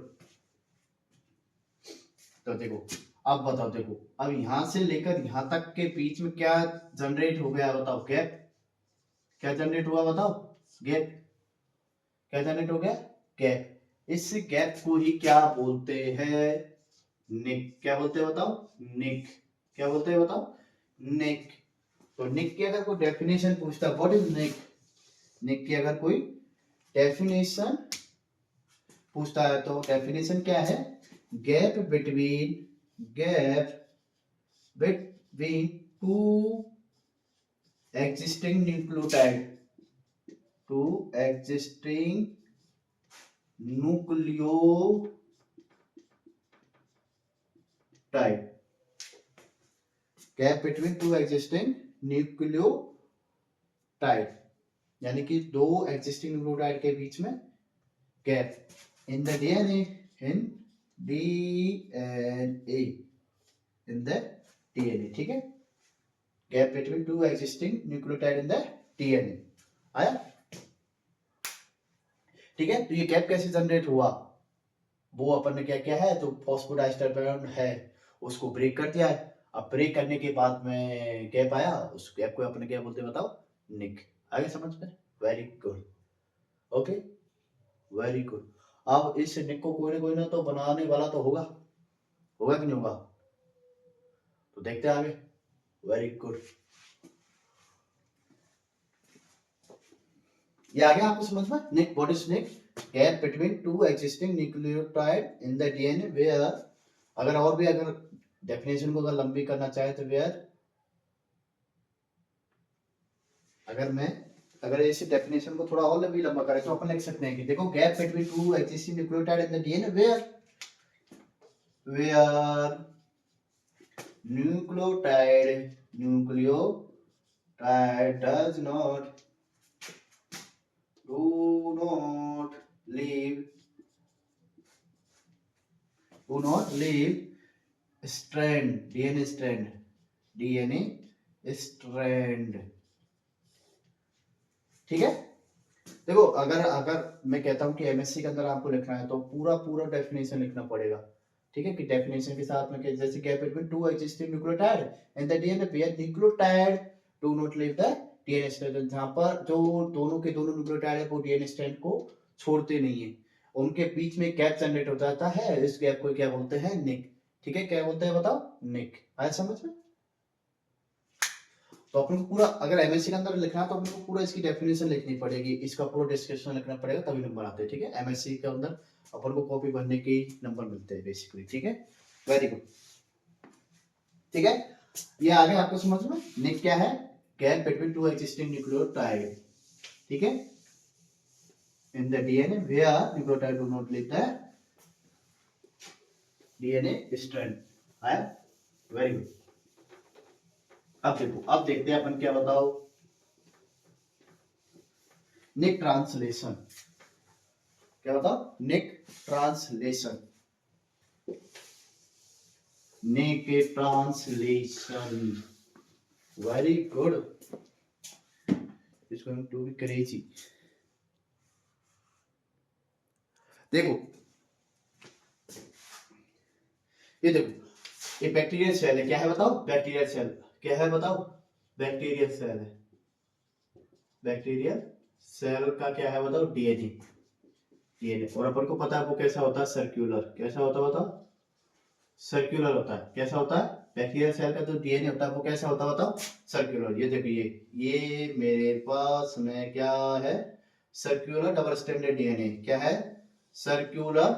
तो देखो अब बताओ, देखो अब यहां से लेकर यहां तक के बीच में क्या जनरेट हो गया बताओ? गैप। क्या जनरेट हुआ बताओ? गैप। क्या जनरेट हो गया? गैप। इस गैप को ही क्या बोलते हैं? निक। क्या बोलते हैं बताओ? निक। क्या बोलते हैं बताओ? निक। तो निक की अगर कोई डेफिनेशन पूछता, व्हाट इज निक? निक की अगर कोई डेफिनेशन पूछता है तो डेफिनेशन क्या है? Gap between two existing nucleotide, two existing nucleotide, gap between two existing nucleotide, यानी कि दो existing nucleotide के बीच में gap in the DNA, in DNA, in the DNA। ठीक है, gap between two existing nucleotide in the DNA आया? ठीक है, तो ये गैप कैसे जनरेट हुआ? वो अपन ने क्या किया है? जो फॉस्फोडाइस्टर बॉन्ड है उसको ब्रेक कर दिया है। अब ब्रेक करने के बाद में गैप आया, उस गैप को अपन क्या बोलते हैं बताओ? निक। आगे समझ में? Very good. Okay, very good. अब इस निक को कोई ना तो बनाने वाला तो होगा, होगा कि नहीं होगा? तो देखते हैं आगे। Very good. ये आ गया आपको समझ में? Nick, what is nick? Gap between two existing nucleotide in the DNA where, अगर और भी अगर डेफिनेशन को अगर लंबी करना चाहे तो वेयर, अगर इस डेफिनेशन को थोड़ा और भी लंबा करें तो अपन लिख सकते हैं कि देखो, gap between two existing nucleotide in the DNA where nucleotide does not do not leave strand, DNA strand, ठीक है। देखो, अगर अगर मैं कहता हूं कि एमएससी के अंदर आपको लिखना है तो पूरा पूरा डेफिनेशन लिखना पड़ेगा, ठीक है, कि डेफिनेशन के साथ में जैसे gap between two existing nucleotide and the DNA pair nucleotide do not leave the DNA strand, जहां पर जो दोनों के दोनों न्यूक्लियोटाइड है वो डीएनए स्ट्रैंड को छोड़ते नहीं है, उनके बीच में गैप जनरेट हो जाता है, इस गैप को क्या बोलते हैं? निक। ठीक है, क्या बोलते हैं बताओ? निक। आया समझ में? तो अपन को पूरा, अगर एमएससी के अंदर लिखना है तो अपन को पूरा इसकी डेफिनेशन लिखनी पड़ेगी, इसका पूरा डिस्क्रिप्शन लिखना पड़ेगा, तभी नंबर आते हैं, ठीक है। एमएससी के अंदर अपन को कॉपी भरने के नंबर मिलते हैं बेसिकली, ठीक है। वेरी गुड, ठीक है। ये आ गया आपको समझ में? निक क्या है? Gap between two existing nucleotide, ठीक है, in the DNA where nucleotide do not leave the DNA strand. आया? Very good. अब देखो, अब देखते हैं अपन क्या, बताओ। निक ट्रांसलेशन, क्या बताओ? Nick translation, nick translation, very good, it's going to be crazy. देखो, ये देखो, ये बैक्टीरियल सेल है, क्या है बताओ? बैक्टीरियल सेल, क्या है बताओ? बैक्टीरियल सेल है, बैक्टीरियल सेल का क्या है बताओ? डीएनए, डीएनए, और अपन को पता है वो कैसा होता है? सर्कुलर, कैसा होता है बताओ? सर्कुलर होता है। कैसा होता है? बैक्टीरियल सेल का जो डीएनए होता है वो कैसा होता है बताओ? सर्कुलर। ये देखो, ये मेरे पास में क्या है? सर्कुलर डबल स्टैंडर्ड डीएनए, क्या है? सर्कुलर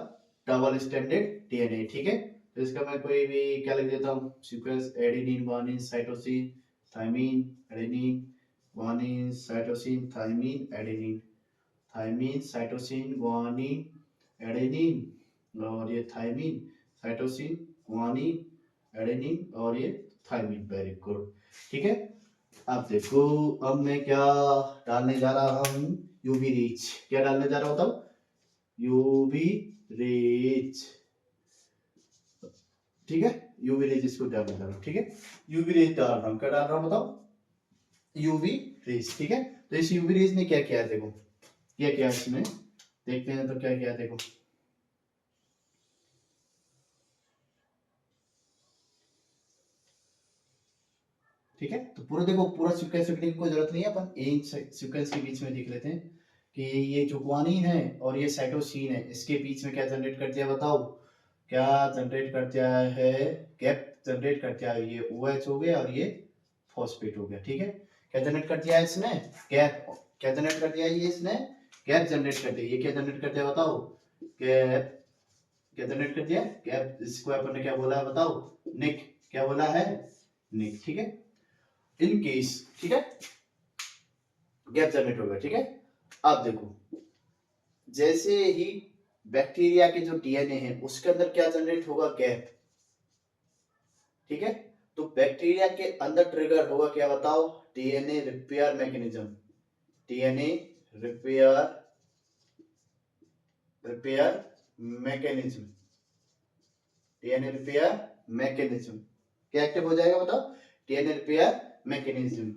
डबल स्टैंडर्ड डीएनए, ठीक है। तो इसका मैं कोई भी क्या लिख देता हूँ? Sequence adenine, guanine, cytosine, thymine, adenine, guanine, cytosine, thymine, adenine, thymine, cytosine, guanine, adenine, और ये थाइमिन, साइटोसिन, गुआनिन, एडेनिन, और ये थाइमिन। वेरी गुड, ठीक है। अब देखो, अब मैं क्या डालने जा रहा हूँ? UV rich. क्या डालने जा रहा हूँ बताओ? यूवी रिच, ठीक है। यूवी रेज इसको डालने जा रहा हूँ, ठीक है। यूवी रेज डाल रहा हूँ, क्या डाल रहा हूँ बताओ? यूवी रेज, ठीक है। तो इस यूवी रेज ने क्या किया? देखो, क्या किया इसने, देखते हैं तो क्या किया, देखो। ठीक है, तो पूरा देखो, पूरा सीक्वेंस लिखने की कोई जरूरत नहीं है, अपन एक सीक्वेंस के बीच में देख लेते हैं कि ये जो गुआनिन है और ये साइटोसिन है, इसके बीच में क्या जनरेट कर दिया बताओ? क्या जनरेट कर दिया है? गैप जनरेट कर दिया है। ये OH हो गया और ये फॉस्फेट हो गया, ठीक है। क्या जनरेट कर दिया है इसने? गैप। क्या जनरेट कर दिया है ये इसने? गैप जनरेट कर दिया। ये क्या जनरेट कर दिया बताओ? गैप। क्या जनरेट कर दिया? गैप। इसको अपन ने क्या बोला है बताओ? निक। क्या बोला है? निक, ठीक है। इन केस, ठीक है, गैप जनरेट होगा, ठीक है। अब देखो, जैसे ही बैक्टीरिया के जो डीएनए है उसके अंदर क्या जनरेट होगा? गैप, ठीक है। तो बैक्टीरिया के अंदर ट्रिगर होगा क्या बताओ? DNA repair mechanism, DNA repair, repair mechanism, DNA repair mechanism. क्या एक्टिव हो जाएगा बताओ? डीएनए रिपेयर मैकेनिज्म,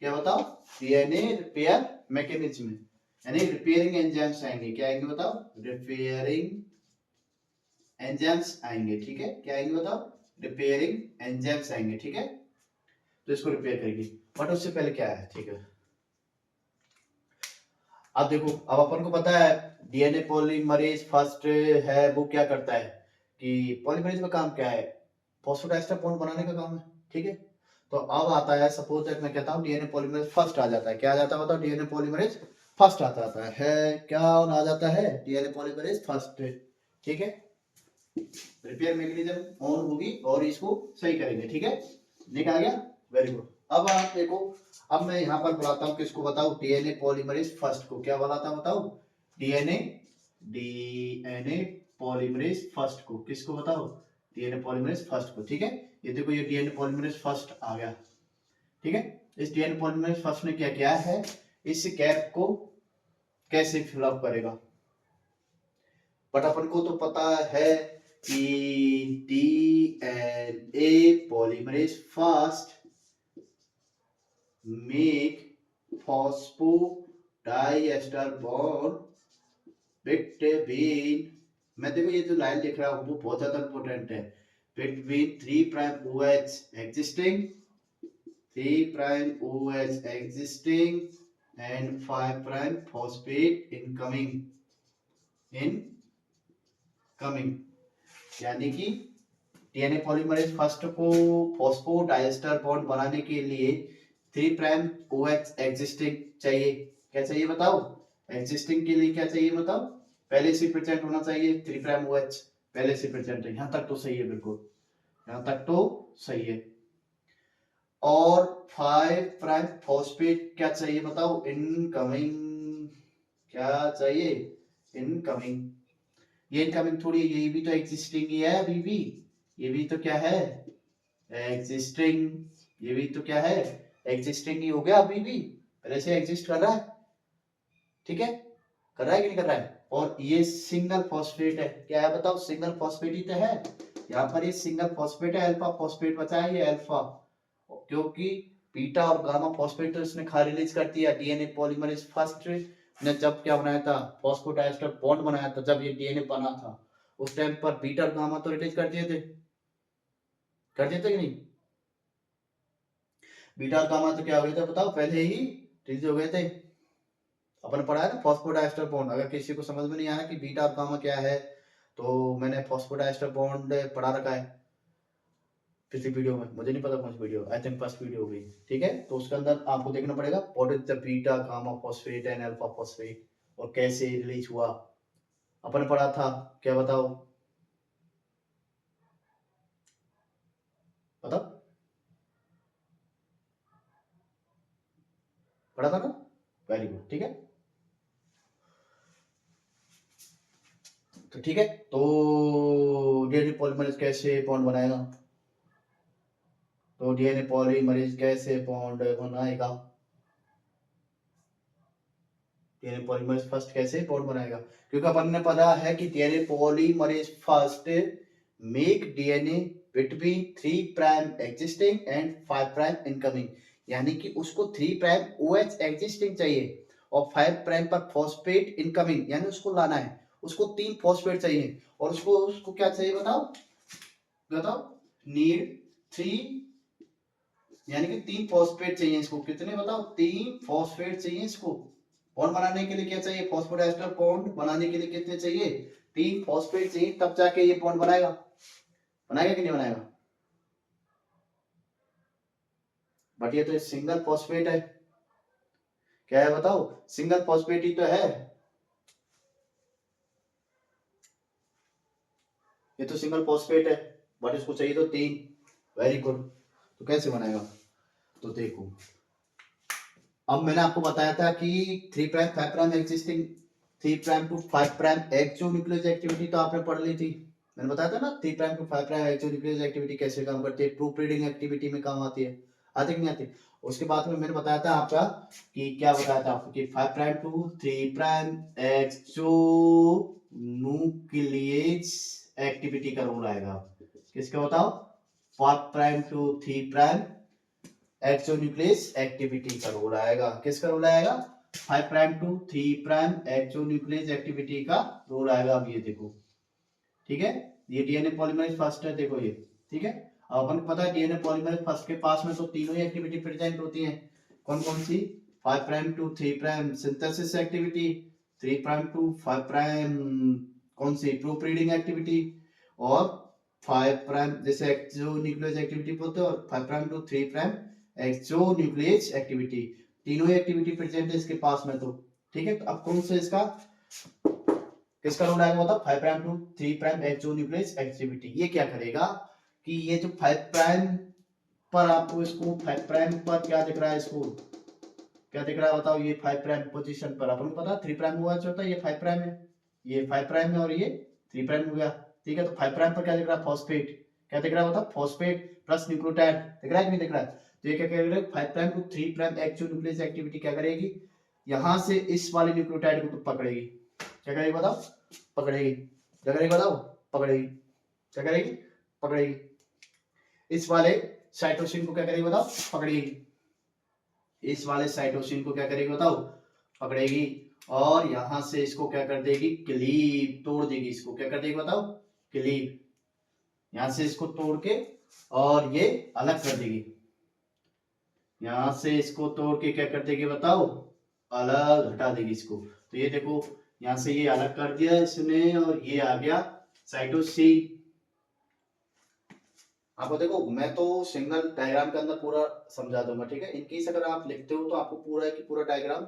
क्या बताओ? डीएनए रिपेयर मैकेनिज्म, यानी रिपेयरिंग एंजाइम्स आएंगे। क्या आएंगे बताओ? रिपेयरिंग एंजाइम्स आएंगे, ठीक है। क्या आएंगे बताओ? रिपेयरिंग एंजाइम्स आएंगे, ठीक है। तो इसको रिपेयर करेगी, बट उससे पहले क्या है, ठीक है। अब देखो, अब अपन को पता है डीएनए पॉलीमरेज फर्स्ट है, वो क्या करता है कि पॉलीमरेज का काम क्या है, फॉस्फोडाइस्टर बॉन्ड बनाने का काम है, ठीक है। तो अब आता है, सपोज दैट मैं कहता हूँ डीएनए पॉलीमरेज फर्स्ट आ जाता है, क्या आ जाता है बताओ, डीएनए पॉलीमरेज फर्स्ट आ जाता है क्या आ जाता है, डीएनए पॉलीमरेज फर्स्ट, ठीक है। रिपेयर मैकेनिज्म ऑन होगी और इसको सही करेंगे, ठीक है, लिख आ गया, वेरी गुड। अब आप देखो, अब मैं यहाँ पर बुलाता हूँ किसको बताओ, डीएनए पॉलीमरेज फर्स्ट को क्या बुलाता हूँ बताओ, डीएनए डीएनए पॉलीमरेज फर्स्ट को, किसको बताओ, डीएनए पॉलीमरेज फर्स्ट को, ठीक है। ये देखो ये डीएनए पॉलीमरेज फर्स्ट आ गया, ठीक है। इस डीएनए पॉलीमरेज फर्स्ट ने क्या किया है, इस गैप को कैसे फिलअप करेगा, बट अपन को तो पता है कि DNA polymerase first make phosphodiester bond between, मैं देखो ये जो लाइन लिख रहा हूं वो बहुत ज्यादा इंपॉर्टेंट है, between 3 prime OH existing 3 prime OH existing and 5 prime phosphate incoming, यानी कि डीएनए पॉलीमरेज फर्स्ट को फॉस्फोडाइएस्टर बॉन्ड बनाने के लिए 3 प्राइम OH एग्जिस्टिंग चाहिए, क्या चाहिए बताओ, एग्जिस्टिंग के लिए क्या चाहिए बताओ, पहले से प्रेजेंट होना चाहिए 3 प्राइम OH, पहले से प्रेजेंट है, यहां तक तो सही है, बिल्कुल यहां तक तो सही है। और 5 प्राइम फॉस्फेट क्या चाहिए बताओ, इनकमिंग, क्या चाहिए, इनकमिंग, ये इनकमिंग थोड़ी, ये भी तो एग्जिस्टिंग ही है अभी भी, ये भी तो क्या है एग्जिस्टिंग, ये भी तो क्या है एग्जिस्टिंग ही हो गया, अभी भी पहले से एग्जिस्ट कर रहा है, ठीक है, कर रहा है कि नहीं कर रहा है। और ये सिंगल फॉस्फेट है, क्या है बताओ, सिंगल फॉस्फेट ही तो है, यहाँ पर ये सिंगल फॉस्फेट है, अल्फा फॉस्फेट बचा है, ये अल्फा, क्योंकि बीटा और गामा फॉस्फेट तो इसने खा रिलीज कर दिया, डीएनए पॉलीमरेज फर्स्ट ने जब क्या बनाया था, फॉस्फोडाइएस्टर बॉन्ड बनाया था, जब ये डीएनए बना था उस टाइम पर बीटा और गामा तो रिलीज कर दिए थे, कर दिए थे कि नहीं, बीटा और गामा तो क्या हो गए थे बताओ, पहले ही रिलीज हो गए थे, अपन पढ़ा है ना फॉस्फोडाइएस्टर बॉन्ड, अगर किसी को समझ में नहीं आया कि बीटा और गामा क्या है, तो मैंने फॉस्फोडाइएस्टर बॉन्ड पढ़ा रखा है पिछली वीडियो में, मुझे नहीं पता कौन सी video, I think first video होगी, ठीक है। तो उसके अंदर आपको देखना पड़ेगा what is the beta gamma phosphate and alpha phosphate और कैसे रिलीज हुआ, अपन पढ़ा था, क्या बताओ, बताओ, पढ़ा था ना, वेरी गुड, ठीक है। तो ठीक है, तो डीएनए पॉलीमरेज कैसे बॉन्ड बनाएगा, तो डीएनए पॉलीमरेज कैसे बॉन्ड बनाएगा, डीएनए पॉलीमरेज फर्स्ट कैसे बॉन्ड बनाएगा, क्योंकि अपन ने पता है कि DNA polymerase first make DNA between 3 prime existing and 5 prime incoming, यानी कि उसको 3 प्राइम OH एग्जिस्टिंग चाहिए और 5 प्राइम पर फॉस्फेट इनकमिंग, यानी उसको लाना है, उसको 3 फॉस्फेट चाहिए, और उसको उसको क्या चाहिए बताओ, बताओ, नीड 3, यानी कि 3 फॉस्फेट चाहिए इसको, कितने बताओ, 3 फॉस्फेट चाहिए इसको, बॉन्ड बनाने के लिए क्या चाहिए, फॉस्फोडाइएस्टर बॉन्ड बनाने के लिए कितने चाहिए, 3 फॉस्फेट चाहिए, तब जाके ये बॉन्ड बनाएगा, बनाएगा कि नहीं बनाएगा, बट ये तो सिंगल फॉस्फेट है, क्या है बताओ, सिंगल फॉस्फेट ही तो है, ये तो सिंगल फॉस्फेट है, बट इसको चाहिए तो 3, वेरी गुड। तो कैसे बनाएगा, तो देखो, अब मैंने आपको बताया था कि 3 prime 5 prime existing 3 prime to 5 prime exonuclease activity तो आपने पढ़ ली थी, मैंने बताया था ना 3 prime to 5 prime exonuclease activity कैसे काम करती है, प्रूफ रीडिंग एक्टिविटी में काम आती है, आती कि नहीं आती। उसके बाद में मैंने बताया था आपका कि क्या बताया था आपको कि 5 prime to 3 prime exonuclease activity का रूल आएगा, किसका बताओ, 5 prime to 3 prime exonuclease activity का रूल आएगा, किसका रूल आएगा, 5 prime to 3 prime exonuclease activity का रूल आएगा। अब ये देखो, ठीक है, ये डीएनए पॉलीमरेज फर्स्ट है, देखो ये, ठीक है। अब अपन को पता है डीएनए पॉलीमरेज फर्स्ट के पास में तो तीनों ही एक्टिविटी प्रेजेंट होती है, कौन कौन सी, 5 prime to 3 prime synthesis activity, 3 prime to 5 prime कौन सी प्रूफ रीडिंग एक्टिविटी, और 5 प्राइम जैसे एक्सो न्यूक्लियस एक्टिविटी बोलते हैं, और 5 prime to 3 prime exonuclease activity, तीनों एक्टिविटी प्रेजेंट है इसके पास में। तो ठीक है, तो अब कौन सा इसका किसका रोल आएगा बताओ, 5 prime to 3 prime exonuclease activity. ये क्या करेगा कि ये जो 5 प्राइम पर आपको इसको 5 प्राइम पर क्या दिख रहा है, इसको क्या दिख रहा है बताओ, ये 5 प्राइम पोजीशन पर अपन को पता 3 प्राइम हुआ होता है, ये 5 प्राइम है, ये 5 प्राइम है और ये 3 प्राइम हो गया। ठीक है, तो 5 प्राइम पर क्या दिख रहा है, फॉस्फेट, क्या दिख रहा है बताओ, फॉस्फेट प्लस न्यूक्लियोटाइड दिख रहा है कि नहीं दिख रहा है। तो ये क्या करेगा, 5 prime to 3 prime exonuclease activity क्या करेगी, यहां से इस वाले न्यूक्लियोटाइड को तो पकड़ेगी, क्या करेगी बताओ, पकड़ेगी, क्या करेगी बताओ, पकड़ेगी, क्या करेगी, पकड़ेगी, इस वाले साइटोसिन को क्या करेगी बताओ, पकड़ेगी, इस वाले साइटोसिन को क्या करेगी बताओ, पकड़ेगी, और यहां से इसको क्या कर देगी, क्लीव तोड़ देगी, इसको क्या कर देगी बताओ, क्लीव, यहां से इसको तोड़ के और ये अलग कर देगी, यहां से इसको तोड़ के क्या कर देगी बताओ, अलग हटा देगी इसको। तो ये देखो यहां से ये अलग कर दिया इसने, और ये आ गया साइटोसिन। आपको देखो मैं तो सिंगल डायग्राम के अंदर पूरा समझा दूंगा, ठीक है, इनकेस अगर आप लिखते हो तो आपको पूरा की पूरा डायग्राम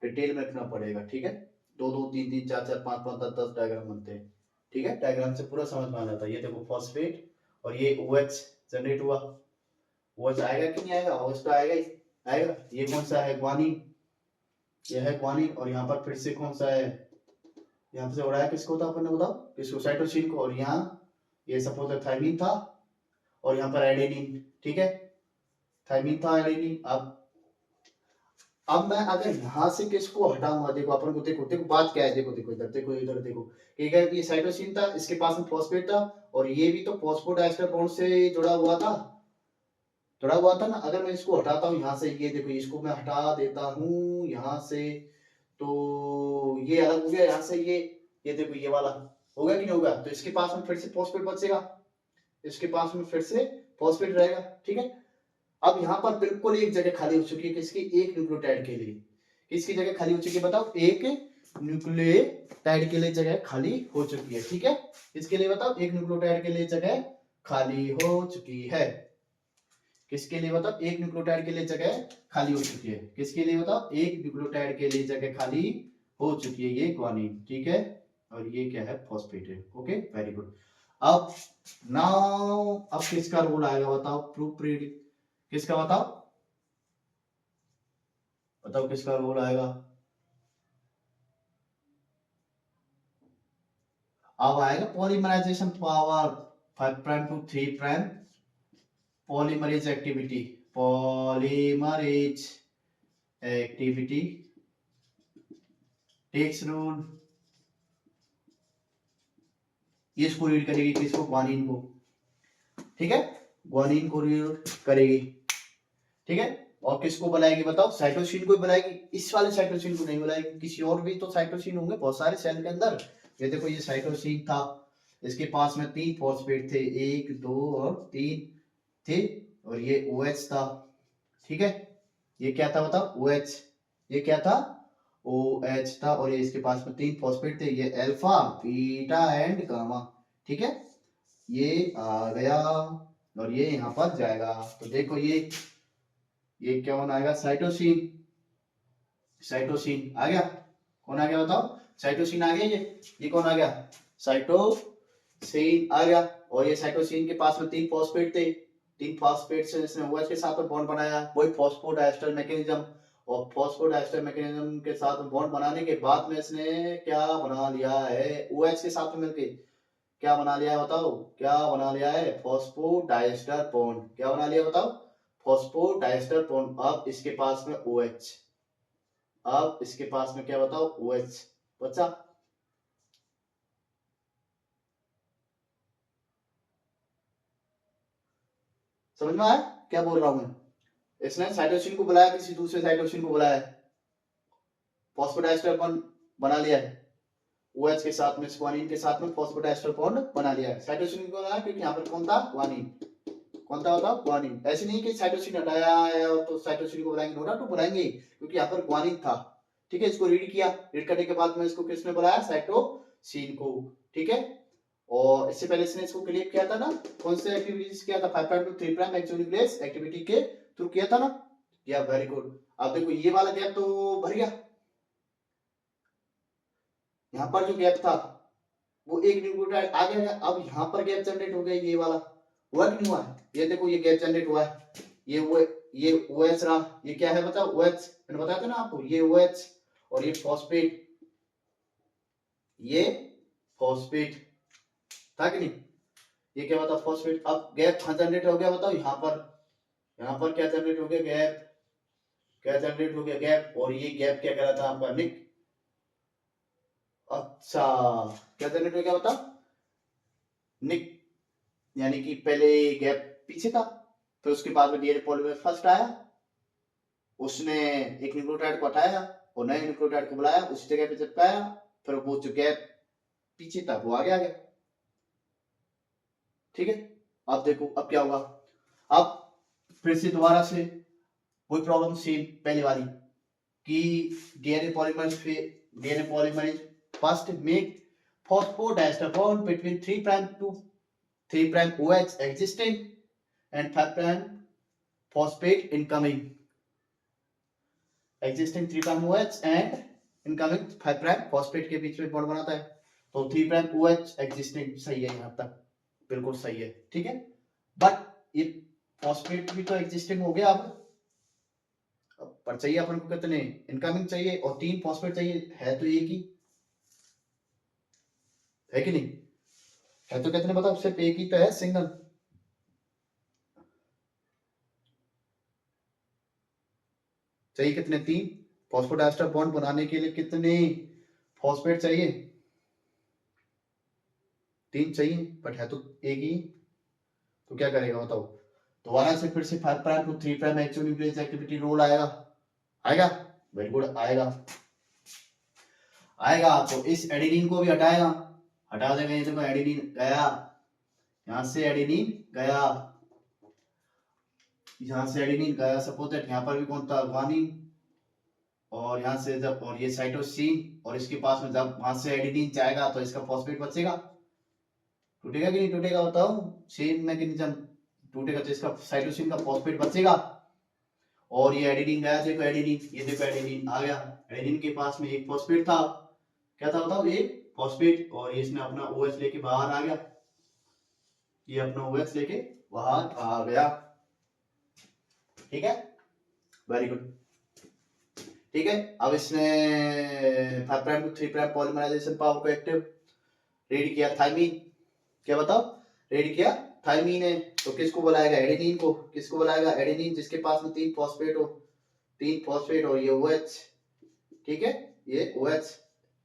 डिटेल में लिखना पड़ेगा, ठीक है, 2 2 3 3 4 4 5 5 10 10 डायग्राम बनते हैं, ठीक है, डायग्राम से पूरा समझ में आ जाता है। ये देखो फॉस्फेट और ये OH जनरेट हुआ, OH आएगा कि नहीं आएगा, OH तो आएगा ही आएगा। ये कौन सा है, ग्वानिन, ये है ग्वानिन, और यहाँ पर फिर से कौन सा है, यहाँ से हो रहा है किसको था अपन ने बताओ, किसको, साइटोसिन को, और यहाँ ये सपोज थायमिन था, और यहाँ पर एडेनिन, ठीक है, थायमिन था एडेनिन। अब मैं अगर यहां से किसको हटाऊंगा, देखो अपन को, देखो देखो बात क्या है, देखो देखो इधर देखो, इधर देखो, ठीक है, ये साइटोसिन था, इसके पास में फॉस्फेट था, और ये भी तो फॉस्फोडाइस्टर बॉन्ड से जुड़ा हुआ था ना। अगर मैं इसको हटाता हूँ यहाँ से, ये देखो इसको मैं हटा देता हूँ यहाँ से, तो ये अलग हो गया यहाँ से, ये देखो ये वाला होगा कि नहीं होगा, तो इसके पास में फिर से फॉस्फेट बचेगा, इसके पास में फिर से फॉस्फेट रहेगा, ठीक है। अब यहाँ पर बिल्कुल एक जगह खाली हो चुकी है, किसकी, एक न्यूक्लियोटाइड के लिए, किसकी जगह खाली हो चुकी है बताओ, एक न्यूक्लियोटाइड के लिए जगह खाली हो चुकी है, ठीक है, इसके लिए बताओ, एक न्यूक्लियोटाइड के लिए जगह खाली हो चुकी है, किसके लिए बताओ, एक न्यूक्लियोटाइड के लिए जगह खाली हो चुकी है, किसके लिए बताओ, एक न्यूक्लियोटाइड के लिए जगह खाली हो चुकी है, ये ग्वानिन, ठीक है, और ये क्या है, फॉस्फेट है, ओके वेरी गुड। अब नाउ अब किसका रोल आएगा बताओ, प्रूफ रीडिंग, किसका बताओ, बताओ किसका रोल आएगा। अब आएगा polymerization power, 5 prime to 3 prime polymerase activity, polymerase activity takes rule, ये इसको रीड करेगी, किसको, ग्वानिन को, ठीक है, ग्वानिन को रीड करेगी, ठीक है, और किसको बुलाएगी बताओ, साइटोसिन को बुलाएगी, इस वाले साइटोसिन को नहीं बुलाएगी, किसी और भी तो साइटोसिन होंगे बहुत सारे सेल के अंदर। ये देखो ये साइटोसिन था, इसके पास में 3 फॉस्फेट थे, 1 2 और 3 थे, और ये OH था, ठीक है, ये क्या था बताओ, OH, ये क्या था, OH था, और ये इसके पास में 3 फॉस्फेट थे, ये अल्फा बीटा एंड गामा, ठीक है, ये आ गया और ये यहाँ पर जाएगा। तो देखो ये क्या होना आएगा, साइटोसिन, साइटोसिन आ गया, कौन आ गया बताओ, साइटोसिन आ गया, ये कौन आ गया, साइटोसिन आ गया, और ये साइटोसिन के पास में 3 फॉस्फेट थे, 3 फॉस्फेट से इसने OH के साथ में बॉन्ड बनाया, वही फॉस्फोडाइस्टर मैकेनिज्म, और फॉस्फोडाइस्टर मैकेनिज्म के साथ में बॉन्ड बनाने के बाद में इसने क्या बना लिया है, OH के साथ में मिलके क्या बना लिया है बताओ, क्या बना लिया है, फॉस्फोडाइस्टर बॉन्ड, क्या बना लिया बताओ, फॉस्फोडाइस्टर बॉन्ड। अब इसके पास में OH, अब इसके पास में क्या बताओ, OH बचा, समझ में आया क्या बोल रहा हूं मैं, इसने साइटोसिन को बुलाया, किसी दूसरे साइटोसिन को बुलाया, फॉस्फोडाइस्टर बॉन्ड बना लिया है, OH के साथ में, ग्वानिन के साथ में फॉस्फोडाइस्टर बॉन्ड बना लिया है, साइटोसिन को बनाया क्योंकि यहाँ पर कौन था, ग्वानिन, कौन था बताओ? ग्वानिन। ऐसे नहीं कि साइटोसिन हटाया है तो साइटोसिन को बुलाएंगे, नो डाउट बुलाएंगे, क्योंकि यहाँ पर ग्वानिन था। ठीक है, इसको रीड किया, रीड करने के बाद में इसको किसने बुलाया? साइटोसिन को। ठीक है, और इससे पहले इसने इसको क्लियर किया था ना, कौन से एक्टिविटीज किया था? 5 prime to 3 prime exonuclease activity के थ्रू किया था ना। या वेरी गुड। अब देखो ये वाला गैप तो भर गया, यहाँ पर जो गैप था वो एक न्यूक्लियोटाइड आ गया। अब यहाँ पर गैप जनरेट हो गया, ये वाला हुआ कि नहीं हुआ? ये देखो ये गैप जनरेट हुआ है, ये OH रहा, ये क्या है बताओ? OH। मैंने बताया था ना आपको, ये OH और ये फॉस्फेट, ये फॉस्फेट था कि नहीं? ये क्या बताओ? फॉस्फेट। अब गैप कहाँ जनरेट हो गया बताओ? यहाँ पर क्या जनरेट हो गया? गैप। क्या जनरेट हो गया? गैप। और ये गैप क्या करा था आपका? निक। अच्छा, क्या जनरेट हो गया बताओ? निक। यानी कि पहले गैप पीछे था, फिर उसके बाद में डीएनए पॉलीमरेज फर्स्ट आया, उसने एक न्यूक्लियोटाइड को हटाया और नए न्यूक्लियोटाइड को बुलाया, उसी जगह पे चिपकाया, फिर वो जो गैप पीछे था वो आगे आ गया। ठीक है, अब देखो अब क्या होगा? अब फिर से दोबारा से वही प्रॉब्लम सेम पहले वाली, कि DNA polymerase first make phosphodiester bond between 3 prime to 3 prime OH existing and 5 prime phosphate incoming. Existing 3 prime OH and incoming 5 prime phosphate के बीच में बॉन्ड बनाता है, तो 3 prime OH existing सही है, यहाँ तक बिल्कुल सही है। ठीक है, बट ये फॉस्फेट भी तो एग्जिस्टिंग हो गया। अब पर चाहिए अपन को कितने? इनकमिंग चाहिए और 3 फॉस्फेट चाहिए, है तो एक ही, है कि नहीं? है तो कितने बताओ? सिर्फ एक ही तो है, सिंगल। चाहिए कितने? 3। फॉस्फोडाइस्टर बॉन्ड बनाने के लिए कितने फॉस्फेट चाहिए? 3 चाहिए, बट है तो एक ही, तो क्या करेगा बताओ? दोबारा से फिर से 5 prime to 3 prime exonuclease activity role आएगा। आएगा? वेरी गुड, आएगा। तो इस एडेनिन को भी हटाएगा, हटा देगा। ये देखो एडेनिन गया, यहां से एडेनिन गया, यहां से एडेनिन गया। सपोज दैट यहाँ पर भी कौन था? ग्वानिन। और यहाँ से जब, और ये साइटोसिन, और इसके पास में जब वहां से एडेनिन जाएगा तो इसका फॉस्फेट बचेगा। टूटेगा कि नहीं टूटेगा बताओ? सेम मैकेनिज्म, टूटेगा तो इसका साइटोसिन का फॉस्फेट बचेगा। और ये एडेनिन गया, देखो एडेनिन, ये देखो एडेनिन आ गया। एडेनिन के पास में एक फॉस्फेट था, क्या था बताओ? एक फॉस्फेट। और इसने अपना OH लेके बाहर आ गया, ये अपना OH लेके बाहर आ गया। ठीक है, वेरी गुड। ठीक है, अब इसने 5 prime to 3 prime polymerization power को एक्टिव रेडी किया, थाइमीन। क्या बताओ? रेडी किया थाइमीन है, तो किसको बुलाएगा? एडेनिन को। किसको बुलाएगा? एडेनिन, जिसके पास में 3 फॉस्फेट हो, 3 फॉस्फेट और ये OH। ठीक है, ये OH,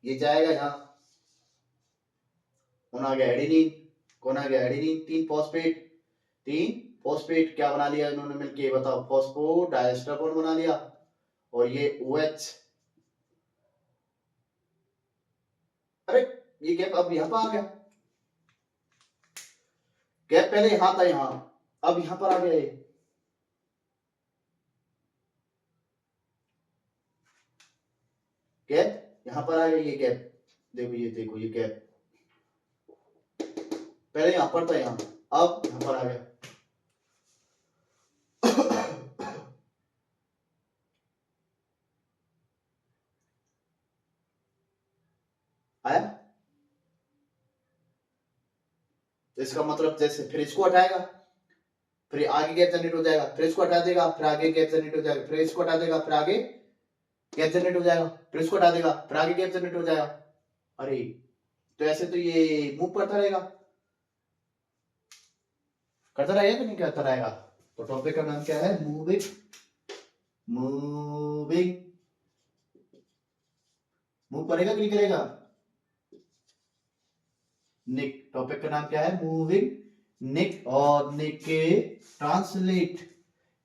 ये जाएगा यहाँ, कौन आ गया? एडेनिन। कौन आ गया? एडेनिन। 3 फॉस्फेट, 3 फॉस्फेट क्या बना लिया इन्होंने मिलके बताओ? फॉस्फोडाइस्टर बॉन्ड बना लिया। और ये OH, अरे ये गैप अब यहाँ पर आ गया, गैप पहले यहाँ था, यहाँ, अब यहाँ पर आ गया। ये गैप यहाँ पर आ गया, ये गैप देखो, ये देखो ये गैप पहले यहाँ पर था, यहाँ, अब यहाँ पर आ गया। आया? तो इसका मतलब जैसे फिर इसको हटाएगा, फिर आगे गैप जनरेट हो जाएगा, फिर इसको हटा देगा, फिर आगे गैप जनरेट हो जाएगा, फिर इसको हटा देगा, फिर आगे गैप जनरेट हो जाएगा, फिर इसको हटा देगा, फिर आगे गैप जनरेट हो जाएगा। अरे तो ऐसे तो ये मूव करता रहेगा, करता रहेगा कि नहीं करता रहेगा? तो टॉपिक का नाम क्या है? मूविंग। मूविंग, मूव करेगा कि नहीं करेगा? निक। टॉपिक का नाम क्या है? मूविंग निक। और निक के ट्रांसलेट,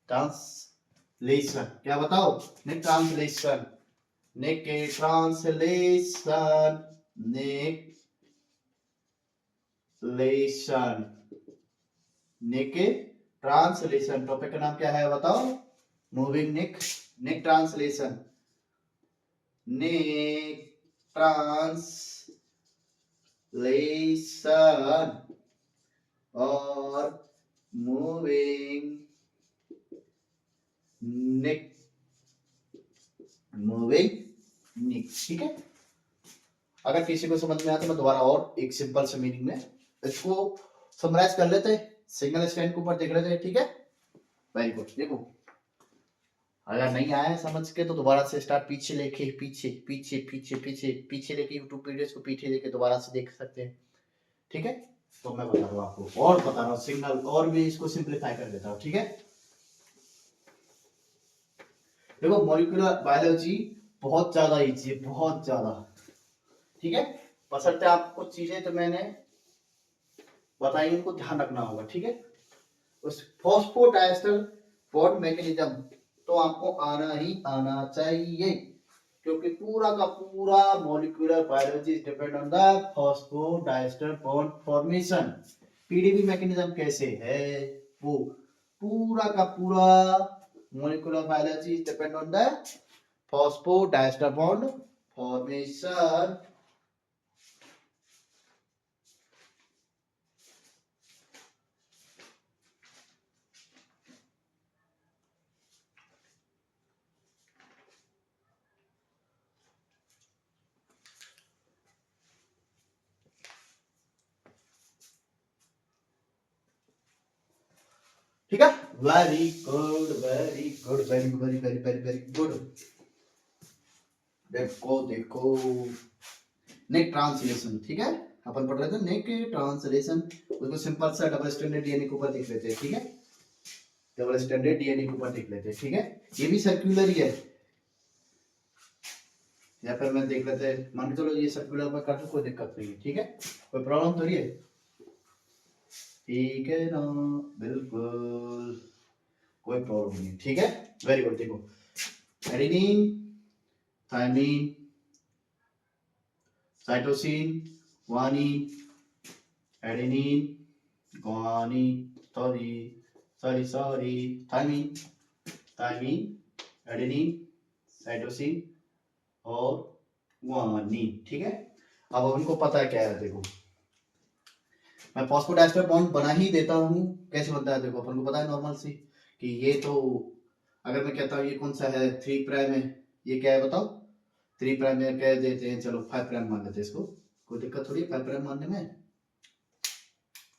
ट्रांसलेशन क्या बताओ? निक ट्रांसलेशन, निक के ट्रांसलेशन, निक लेशन, निक ट्रांसलेशन, टॉपिक का नाम क्या है बताओ? मूविंग नेक, नेक ट्रांसलेशन, नेक ट्रांसलेशन और मूविंग नेक, मूविंग नेक, ठीक है। अगर किसी को समझ में आया तो मैं दोबारा और एक सिंपल से मीनिंग में इसको समराइज कर लेते हैं, सिंगल स्टैंड के ऊपर देख लेते हैं, ठीक है। Very good. देखो अगर नहीं आया समझ के तो दोबारा से स्टार्ट, पीछे लेके पीछे पीछे पीछे पीछे पीछे लेके यूट्यूब वीडियोस को पीछे लेके दोबारा से देख सकते हैं, ठीक है। तो मैं बता रहा हूँ आपको और बता रहा हूँ सिंगल, और भी इसको सिंप्लीफाई कर देता हूँ, ठीक है। देखो मॉलिक्यूलर बायोलॉजी बहुत ज्यादा इजी है, बहुत ज्यादा, ठीक है। बशर्ते आपको चीजें तो मैंने बताई उनको ध्यान रखना होगा, ठीक है। उस फॉस्फोडाइस्टर बॉन्ड मैकेनिज्म तो आपको आना ही आना चाहिए, क्योंकि पूरा का पूरा molecular biology is depend on the phosphodiester bond formation. PDB mechanism कैसे है वो, पूरा का पूरा molecular biology is depend on the phosphodiester bond formation. ठीक है, very good very good very very very very very good. देखो देखो नेक ट्रांसलेशन, ठीक है, अपन पढ़ रहे थे नेक ट्रांसलेशन, उसको सिंपल सा डबल स्टैंडर्ड डीएनए के ऊपर देख लेते हैं, ठीक है। डबल स्टैंडर्ड डीएनए के ऊपर देख लेते हैं, ठीक है। ये भी सर्कुलर ही है, या फिर मैं देख लेते हैं, मान के चलो ये सर्कुलर में कर, कोई दिक्कत नहीं है, ठीक है, कोई प्रॉब्लम तो नहीं है, ठीक है ना, बिल्कुल कोई प्रॉब्लम नहीं, ठीक है। Very good. देखो adenine, thymine, cytosine, guanine, adenine, guanine, sorry sorry sorry thymine, thymine, adenine, cytosine और ग्वानिन, ठीक है। अब उनको पता है क्या है, देखो मैं फॉस्फोडाइस्टर बॉन्ड बना ही देता हूँ, कैसे बनता है देखो, अपन को पता है नॉर्मल सी कि ये तो, अगर मैं कहता हूँ ये कौन सा है 3 प्राइम है, ये क्या है बताओ, 3 प्राइम में कह देते हैं, चलो 5 प्राइम मान लेते हैं इसको, कोई दिक्कत थोड़ी है 5 प्राइम मानने में,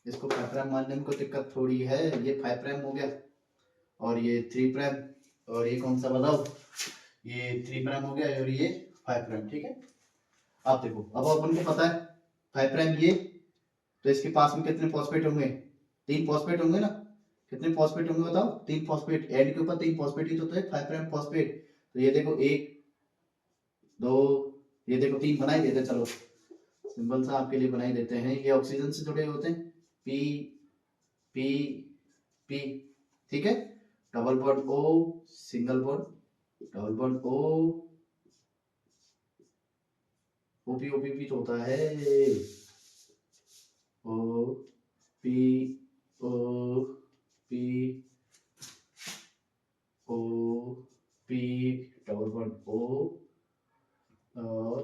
इसको 5 प्राइम मानने में कोई दिक्कत थोड़ी है, ये 5 प्राइम हो गया और ये 3 प्राइम, और ये कौन सा बताओ, ये 3 प्राइम हो गया और ये 5 प्राइम, ठीक है। अब देखो अब अपन को पता है 5 प्राइम ये, तो इसके पास में कितने फॉस्फेट होंगे, 3 फॉस्फेट होंगे ना, कितने फॉस्फेट होंगे बताओ, 3 फॉस्फेट, एंड के ऊपर 3 फॉस्फेट ही तो है 5 प्राइम फॉस्फेट, तो ये देखो 1 2, ये देखो 3 बना ही देते, चलो सिंपल सा आपके लिए बना ही देते हैं, ये ऑक्सीजन से जुड़े होते हैं, पी पी पी, ठीक है। Double bond O, single bond, double bond O, OP OP भी तो होता है, O P O P O P, double bond O और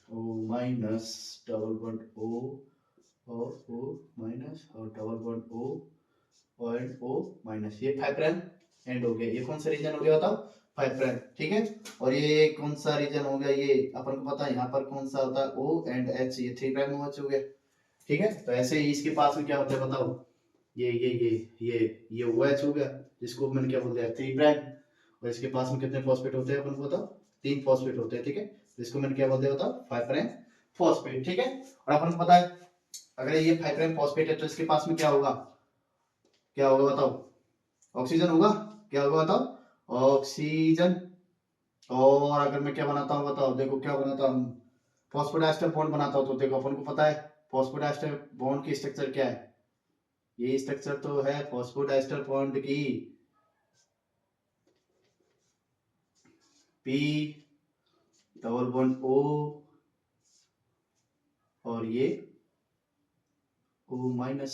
O minus, double bond O और ओ माइनस और डबल बॉन्ड ओ और ओ माइनस, ये 5 prime and हो गया, ये कौन सा रीजन हो गया बताओ, 5 प्राइम, ठीक है। और ये कौन सा रीजन हो गया, ये अपन को पता है यहाँ पर कौन सा होता है ओ एंड एच, ये 3 प्राइम OH हो गया, ठीक है। तो ऐसे ही इसके पास में क्या होता है बताओ, ये OH हो गया, जिसको मैंने क्या बोल दिया 3 प्राइम, और इसके पास में कितने फॉस्फेट होते हैं अपन को बताओ, 3 फॉस्फेट होते हैं, ठीक है। जिसको मैंने क्या बोल दिया बताओ 5 प्राइम फॉस्फेट, ठीक है। और अपन को पता है अगर ये 5 प्राइम फॉस्फेट है तो इसके पास में क्या होगा, क्या होगा बताओ, ऑक्सीजन होगा, क्या होगा बताओ ऑक्सीजन। और अगर मैं क्या बनाता हूँ बताओ, देखो क्या बनाता हूँ, फॉस्फोडाइस्टर बॉन्ड बनाता हूँ, तो देखो अपन को पता है फॉस्फोडाइस्टर बॉन्ड की स्ट्रक्चर क्या है, ये स्ट्रक्चर तो है फॉस्फोडाइस्टर बॉन्ड की, पी डबल बॉन्ड ओ और ये ओ माइनस,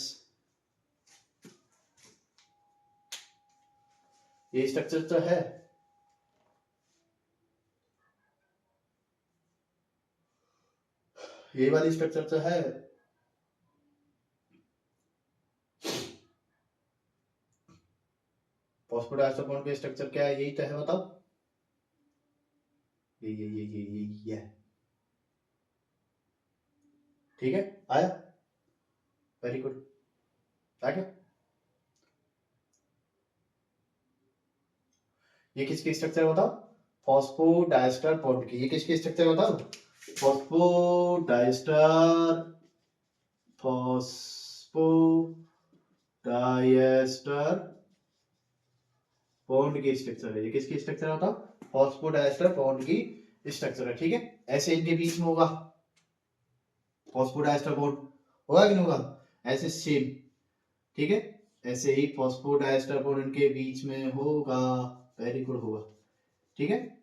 ये स्ट्रक्चर तो है, ये वाली स्ट्रक्चर तो है। फॉस्फोडाइस्टर बॉन्ड का स्ट्रक्चर क्या है, यही तो है, बताओ। ये है। ठीक है, आया, वेरी गुड, आ गया। ये किसकी स्ट्रक्चर बताओ, फॉस्फोडाइस्टर बॉन्ड की। ये किसकी स्ट्रक्चर बताओ, फॉस्फोडाइस्टर, फॉस्फोडाइस्टर बॉन्ड की स्ट्रक्चर है। ये किसकी स्ट्रक्चर बताओ, फॉस्फोडाइस्टर बॉन्ड की स्ट्रक्चर है। ठीक है, ऐसे इनके बीच में होगा फॉस्फोडाइस्टर बॉन्ड, होगा कि नहीं होगा, ऐसे सेम। ठीक है, ऐसे ही फॉस्फोडाइस्टर बॉन्ड इनके बीच में होगा, वेरी गुड, होगा। ठीक है,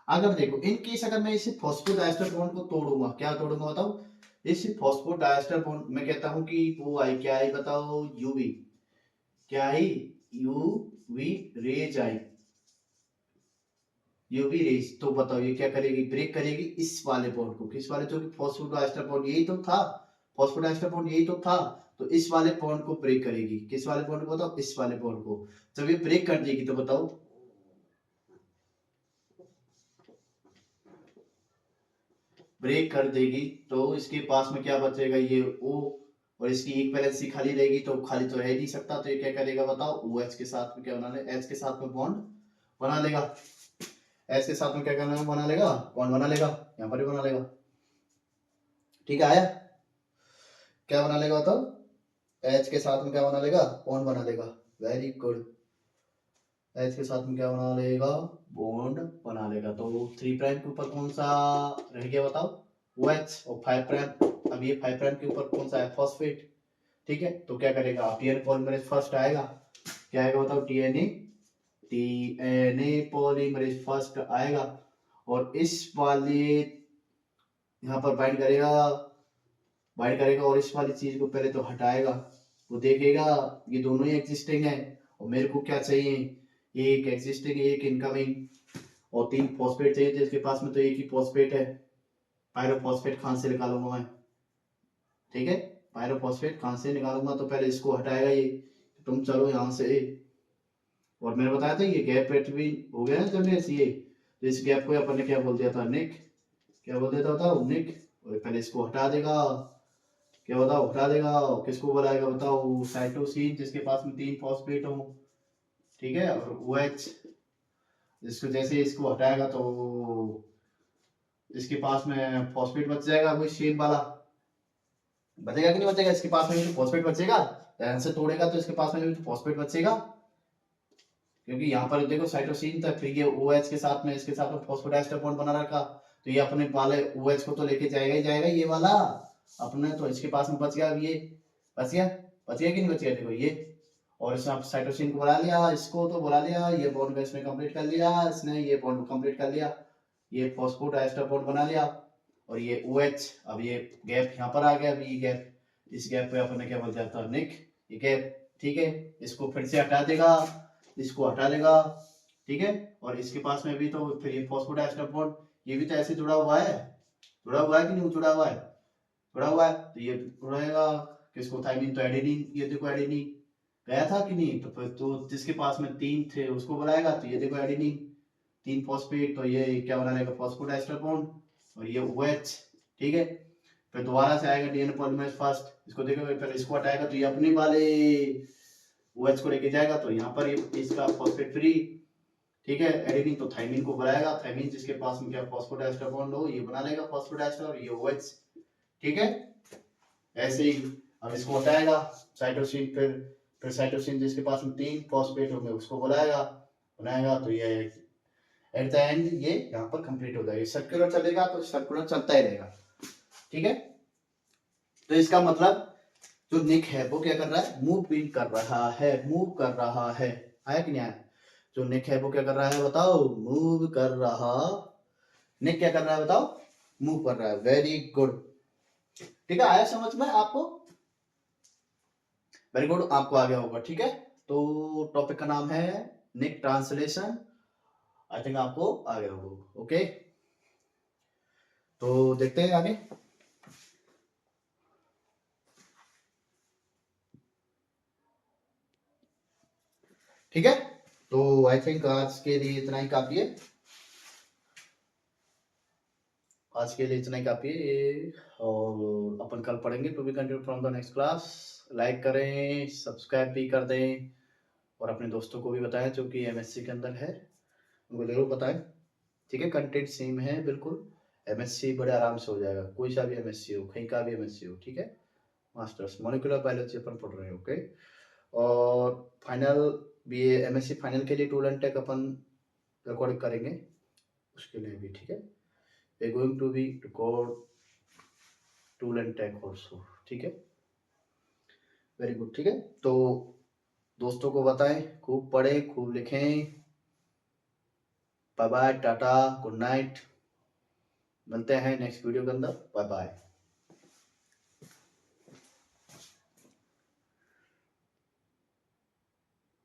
अगर देखो इन केस अगर मैं इसे फॉस्फोडाइस्टर बॉन्ड को तोड़ूंगा, क्या तोड़ूंगा बताओ, इस फॉस्फोडाइस्टर बॉन्ड मैं कहता हूं कि वो आई, क्या आई बताओ, यूवी, क्या आई, यूवी रेज आई, यूवी रेज। तो बताओ ये क्या करेगी, ब्रेक करेगी इस वाले बॉन्ड को, किस वाले, जो कि फॉस्फोडाइस्टर बॉन्ड यही तो था, फॉस्फोडाइस्टर बॉन्ड यही तो था, तो इस वाले बॉन्ड को ब्रेक करेगी, किस वाले बॉन्ड को बताओ, इस वाले बॉन्ड को। जब ये ब्रेक कर देगी तो बताओ, ब्रेक कर देगी तो इसके पास में क्या बचेगा, ये O, और इसकी एक वैलेंसी खाली रहेगी, तो खाली तो रह नहीं सकता, तो ये क्या करेगा बताओ, OH के साथ में क्या बना ले, H के साथ में बॉन्ड बना लेगा, H के साथ में क्या करना है, बना लेगा, बॉन्ड बना लेगा, यहाँ पर भी बना लेगा। ठीक है, आया, क्या बना लेगा बताओ, H के साथ में क्या बना लेगा, बॉन्ड बना लेगा, वेरी गुड। H के साथ में क्या बना लेगा, बॉन्ड बना लेगा। तो 3 प्राइम के ऊपर कौन सा रह गया बताओ, OH, और 5 प्राइम, अब ये 5 प्राइम के ऊपर कौन सा है, फॉस्फेट। ठीक है, तो क्या करेगा, डीएनए पॉलीमरेज फर्स्ट आएगा, क्या आएगा बताओ, डीएनए पॉलीमरेज फर्स्ट आएगा, और इस वाले यहाँ पर बाइंड करेगा और इस वाली चीज को पहले तो हटाएगा, वो देखेगा ये दोनों ही एग्जिस्टिंग है, और मेरे को क्या चाहिए, एक एग्जिस्टिंग एक इनकमिंग, और 3 फॉस्फेट चाहिए, जिसके पास में तो एक ही फॉस्फेट है, पायरोफॉस्फेट कहां से निकालूंगा मैं। ठीक है, पायरोफॉस्फेट कहां से निकालूंगा, तो पहले इसको हटाएगा ये, तुम चलो यहाँ से, और मैंने बताया था ये गैप भी हो गया ना जब ये, तो इस गैप को अपन ने क्या बोल दिया था, निक, क्या बोल दिया था निक, और पहले इसको हटा देगा, क्या बताओ, हटा देगा, किसको बुलाएगा बताओ, साइटोसिन, जिसके पास में 3 फॉस्फेट हो। ठीक है, और OH, जिसको जैसे इसको हटाएगा तो इसके पास में फॉस्फेट बच जाएगा, वही शेप वाला बचेगा कि नहीं बचेगा, इसके पास में भी फॉस्फेट बचेगा, ध्यान से तोड़ेगा तो इसके पास में भी फॉस्फेट बचेगा, क्योंकि यहाँ पर देखो साइटोसिन था, फिर ये OH के साथ में इसके साथ में फॉस्फोडाइस्टर बॉन्ड बना रखा, तो ये अपने वाले OH को तो लेके जाएगा ही जाएगा, ये वाला अपने, तो इसके पास में बच गया, अब ये बच गया, बच गया कि नहीं बच गया, देखो ये, और इसने साइटोसिन को बुला लिया, इसको तो बुला लिया, ये बॉन्ड इसने कंप्लीट कर लिया, इसने ये बॉन्ड कंप्लीट कर लिया, ये फॉस्फोडाइस्टर बॉन्ड बना लिया, और ये OH, अब ये गैप यहाँ पर आ गया, अभी ये गैप, इस गैप पे अपन ने क्या बोल दिया था, निक, ये गैप। ठीक है, इसको फिर से हटा देगा, इसको हटा लेगा। ठीक है, और इसके पास में भी तो फिर ये फॉस्फोडाइस्टर बॉन्ड, ये भी तो ऐसे जुड़ा हुआ है, जुड़ा हुआ है कि नहीं जुड़ा हुआ है, जुड़ा हुआ है, तो ये जुड़ेगा, किसको, थाइमिन, तो एडेनिन, ये देखो एडेनिन गया था कि नहीं, तो फिर तो जिसके पास में 3 थे उसको बुलाएगा, तो ये देखो एडेनिन, 3 फॉस्फेट, तो ये क्या बना लेगा, फॉस्फोडाइस्टर बॉन्ड, और ये OH। ठीक है, फिर दोबारा से आएगा डीएनए पॉलीमरेज फर्स्ट, इसको देखो, फिर इसको हटाएगा, तो ये अपने वाले OH को लेके जाएगा, तो यहाँ पर ये इसका फॉस्फेट फ्री। ठीक है, एडेनिन तो थाइमिन को बुलाएगा, थाइमिन जिसके पास में क्या फॉस्फोडाइस्टर बॉन्ड हो, ये बना लेगा फॉस्फोडाइस्टर, और ये OH। ठीक है, ऐसे ही अब इसको हटाएगा, साइटोसिन, फिर साइटोसिन जिसके पास में 3 फॉस्फेट होंगे उसको बुलाएगा, बनाएगा, तो ये एट द एंड ये यहाँ पर कंप्लीट हो जाएगा, सर्कुलर चलेगा तो सर्कुलर चलता ही रहेगा। ठीक है, तो इसका मतलब जो निक है वो क्या कर रहा है, मूव इन कर रहा है, मूव कर रहा है, आया कि नहीं आया, जो निक है वो क्या कर रहा है बताओ, मूव कर रहा, निक क्या कर रहा है बताओ, मूव कर रहा है, वेरी गुड। ठीक है, आया समझ में आपको, वेरी गुड, आपको आ गया होगा। ठीक है, तो टॉपिक का नाम है निक ट्रांसलेशन आई थिंक आपको आ गया होगा। ओके, तो देखते हैं आगे। ठीक है, तो आई थिंक आज के लिए इतना ही काफी है। आज के लिए इतना ही काफी है, और अपन कल पढ़ेंगे to be continue from the next class. Like करें, सब्सक्राइब भी कर दें, और अपने दोस्तों को भी बताएं जो कि एमएससी के अंदर है, उनको जरूर बताएं। ठीक है, कंटेंट सेम है बिल्कुल, एमएससी बड़े आराम से हो जाएगा, कोई सा भी एमएससी हो, कहीं का भी एमएससी हो। ठीक है, मास्टर्स मॉलिक्यूलर बायोलॉजी अपन पढ़ रहे हैं। ओके, और फाइनल बी एमएससी फाइनल के लिए टूल एंड टेक अपन रिकॉर्ड करेंगे उसके लिए भी। ठीक है, we going to be record tool and tech also. ठीक है, वेरी गुड। ठीक है, तो दोस्तों को बताएं, खूब पढ़ें, खूब लिखें। Bye bye, tata, good night, मिलते हैं नेक्स्ट वीडियो के अंदर। Bye bye.